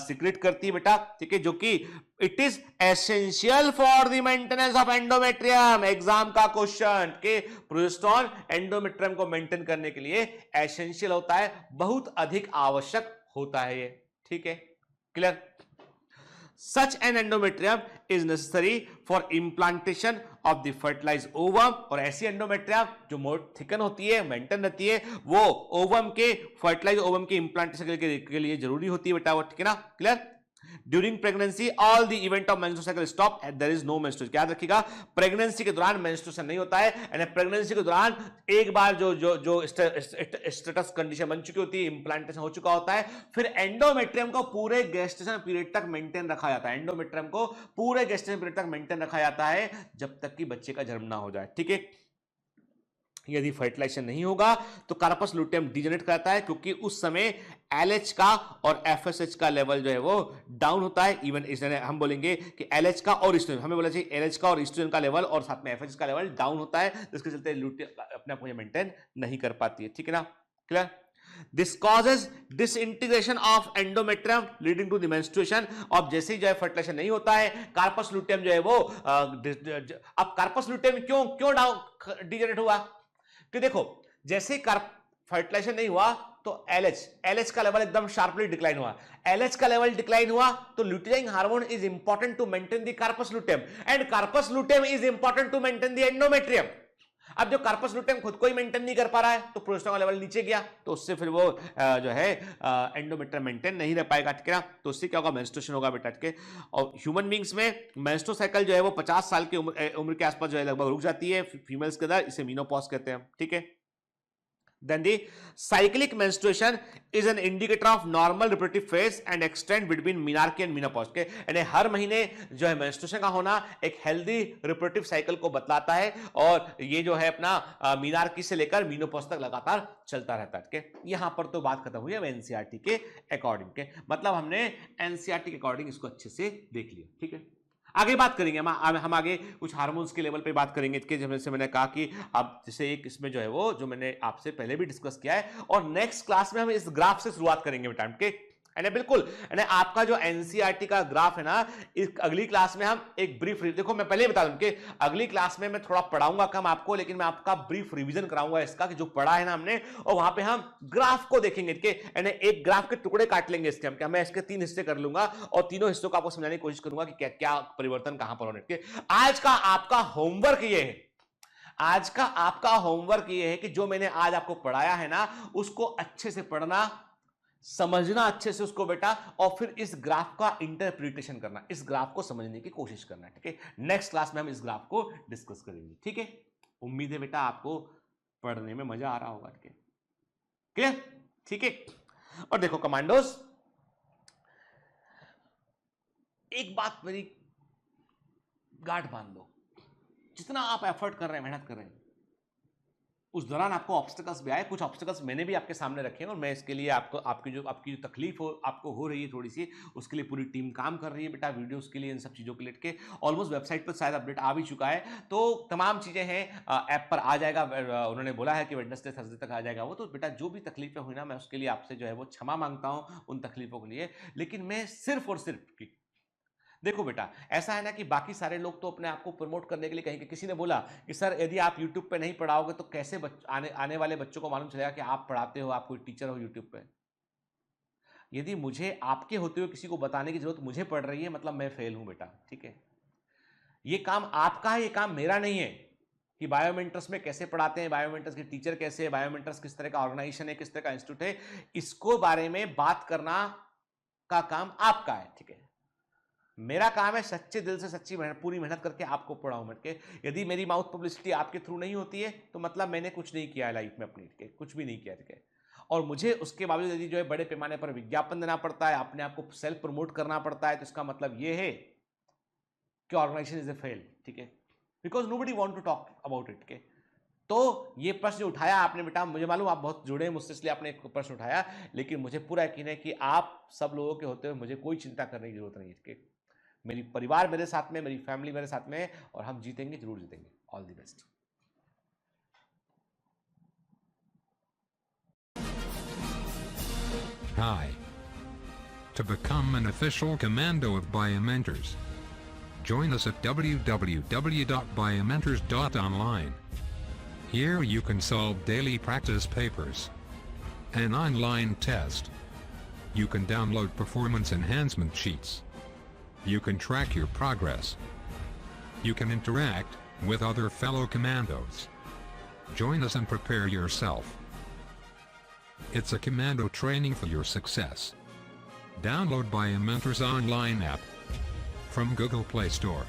सीक्रेट करती है बेटा, ठीक है, जो कि it is essential for the maintenance of endometrium. Exam का क्वेश्चन के प्रोजेस्टेरोन एंडोमेट्रियम को मेंटेन करने के लिए एसेंशियल होता है, बहुत अधिक आवश्यक होता है ये, ठीक है, clear. Such an endometrium is necessary for implantation of the fertilized ovum। और ऐसी एंडोमेट्रियम जो मोर थिकन होती है, मेंटेन रहती है, वो ओवम के, फर्टिलाइज ओवम के इंप्लांटेशन के लिए जरूरी होती है बेटा, वो ठीक है ना, clear. During pregnancy all the event of menstrual cycle stop, there is no menstruation. याद रखिएगा, प्रेगनेंसी के दौरान मेंस्ट्रुएशन नहीं होता है, यानी प्रेगनेंसी के दौरान एक बार जो स्टेटस कंडीशन बन चुकी होती है, इंप्लांटेशन हो चुका होता है, फिर एंडोमेट्रियम को पूरे गेस्टेशन पीरियड तक मेंटेन रखा जाता है। एंडोमेट्रियम को पूरे गेस्टेशन पीरियड तक मेंटेन रखा जाता है जब तक कि बच्चे का जन्म ना हो जाए, ठीक है। यदि फर्टिलाइजेशन नहीं होगा तो कार्पस लुटियम डिजेनरेट करता है, क्योंकि उस समय LH का और FSH का लेवल जो है वो डाउन होता है। इवन इसलिए हम बोलेंगे कि LH का और ईस्ट्रोजन, हमें बोला चाहिए LH का और ईस्ट्रोजन का लेवल और साथ में FSH का लेवल डाउन होता है, जिसके चलते लुटियम अपने आप को मेंटेन नहीं कर पाती है, ठीक है ना, clear. This causes disintegration of endometrium leading to the menstruation। अब जैसे ही जो है फर्टिलाइजेशन नहीं होता है, कार्पस लुटियम जो है वो अब कार्पस लुटियम क्यों डाउन डिजेनरेट हुआ, कि देखो जैसे फर्टिलाइजेशन नहीं हुआ तो LH का लेवल एकदम शार्पली डिक्लाइन हुआ। LH का लेवल डिक्लाइन हुआ तो luteinising hormone is important to maintain the corpus luteum, and corpus luteum is important to maintain the endometrium. अब जो कार्पस लुटियम खुद को ही मेंटेन नहीं कर पा रहा है तो प्रोजेस्टेरोन का लेवल नीचे गया, तो उससे फिर वो जो है एंडोमेट्रियम मेंटेन नहीं रह पाएगा, ठीक है ना। तो उससे क्या होगा, मेंस्ट्रुएशन होगा बेटा, ठीक है। और ह्यूमन बींग्स में मेंस्ट्रुअल साइकिल जो है वो 50 साल की उम्र के आसपास जो है लगभग रुक जाती है फीमेल्स के अंदर, इसे मेनोपॉज कहते हैं, ठीक है। Then the cyclic menstruation is an indicator of normal reproductive phase and extend between menarche and menopause के, यानी हर महीने जो है menstruation का होना एक हेल्दी रिप्रोडक्टिव साइकिल को बतलाता है, और ये जो है अपना मीनार्की से लेकर मीनोपॉज तक लगातार चलता रहता है, ठीक है। यहां पर तो बात खत्म हुई है एनसीईआरटी के अकॉर्डिंग के, मतलब हमने एनसीईआरटी के अकॉर्डिंग इसको अच्छे से देख लिया, ठीक है। आगे बात करेंगे हम आगे कुछ हार्मोन्स के लेवल पे बात करेंगे, कि जैसे मैंने कहा कि अब जैसे एक इसमें जो है वो जो मैंने आपसे पहले भी डिस्कस किया है, और नेक्स्ट क्लास में हम इस ग्राफ से शुरुआत करेंगे बेटा, के यानी बिल्कुल यानी आपका जो एनसीईआरटी का ग्राफ है ना, इस अगली क्लास में हम एक ब्रीफ, देखो मैं पहले ही बता दूं कि अगली क्लास में मैं थोड़ा पढ़ाऊंगा कम आपको, लेकिन मैं आपका ब्रीफ रिवीजन कराऊंगा इसका कि जो पढ़ा है ना हमने, और वहां पे हम ग्राफ को देखेंगे, यानी एक ग्राफ के टुकड़े काट लेंगे इसके, हम मैं इसके 3 हिस्से कर लूंगा और तीनों हिस्सों को आपको समझाने की कोशिश करूंगा कि क्या क्या परिवर्तन कहां पर होने के। आज का आपका होमवर्क ये है, आज का आपका होमवर्क ये है कि जो मैंने आज आपको पढ़ाया है ना, उसको अच्छे से पढ़ना, समझना अच्छे से उसको बेटा, और फिर इस ग्राफ का इंटरप्रिटेशन करना, इस ग्राफ को समझने की कोशिश करना, ठीक है। नेक्स्ट क्लास में हम इस ग्राफ को डिस्कस करेंगे, ठीक है। उम्मीद है बेटा आपको पढ़ने में मजा आ रहा होगा, ठीक है, क्लियर, ठीक है। और देखो कमांडोज, एक बात मेरी गांठ बांध लो, जितना आप एफर्ट कर रहे हैं, मेहनत कर रहे हैं, उस दौरान आपको ऑब्स्टिकल्स भी आए, कुछ ऑब्स्टिकल्स मैंने भी आपके सामने रखे हैं, और मैं इसके लिए आपकी जो तकलीफ आपको हो रही है थोड़ी सी, उसके लिए पूरी टीम काम कर रही है बेटा, वीडियोस के लिए, इन सब चीज़ों के लिए। ऑलमोस्ट वेबसाइट पर शायद अपडेट आ भी चुका है, तो तमाम चीज़ें हैं, ऐप पर आ जाएगा, उन्होंने बोला है कि वेडनेसडे थर्सडे तक आ जाएगा वो, तो बेटा जो भी तकलीफें हुई ना, मैं उसके लिए आपसे जो है वो क्षमा मांगता हूँ उन तकलीफों के लिए, लेकिन मैं सिर्फ और सिर्फ देखो बेटा, ऐसा है ना कि बाकी सारे लोग तो अपने आप को प्रमोट करने के लिए कहेंगे। किसी ने बोला कि सर यदि आप यूट्यूब पे नहीं पढ़ाओगे तो कैसे आने वाले बच्चों को मालूम चलेगा कि आप पढ़ाते हो, आप कोई टीचर हो यूट्यूब पे। यदि मुझे आपके होते हुए किसी को बताने की जरूरत मुझे पड़ रही है, मतलब मैं फेल हूं बेटा, ठीक है। ये काम आपका है, ये काम मेरा नहीं है कि बायोमेंटर्स में कैसे पढ़ाते हैं, बायोमेंटर्स के टीचर कैसे है, बायोमेंटर्स किस तरह का ऑर्गेनाइजेशन है, किस तरह का इंस्टीट्यूट है, इसको बारे में बात करना का काम आपका है, ठीक है। मेरा काम है सच्चे दिल से सच्ची पूरी मेहनत करके आपको पढ़ाऊं मैं, के यदि मेरी माउथ पब्लिसिटी आपके थ्रू नहीं होती है तो मतलब मैंने कुछ नहीं किया है लाइफ में अपनी, ठीक है, कुछ भी नहीं किया, ठीक है। और मुझे उसके बावजूद यदि जो है बड़े पैमाने पर विज्ञापन देना पड़ता है, अपने आप को सेल्फ प्रमोट करना पड़ता है, तो इसका मतलब यह है कि ऑर्गेनाइजेशन इज ए फेल, ठीक है, because nobody want to talk about it, के। तो ये प्रश्न उठाया आपने बेटा, मुझे मालूम आप बहुत जुड़े हैं मुझसे, इसलिए आपने एक प्रश्न उठाया, लेकिन मुझे पूरा यकीन है कि आप सब लोगों के होते हुए मुझे कोई चिंता करने की जरूरत नहीं है, ठीक है। मेरी परिवार मेरे साथ में, मेरी फैमिली मेरे साथ में, और हम जीतेंगे, जरूर जीतेंगे। All the best. Hi. To become an official commando of Biomentors, join us at www.biomentors.online. Here you can solve daily practice papers, an online test. You can download performance enhancement sheets. You can track your progress. You can interact with other fellow commandos. Join us and prepare yourself. It's a commando training for your success. Download Biomentors online app from Google Play Store.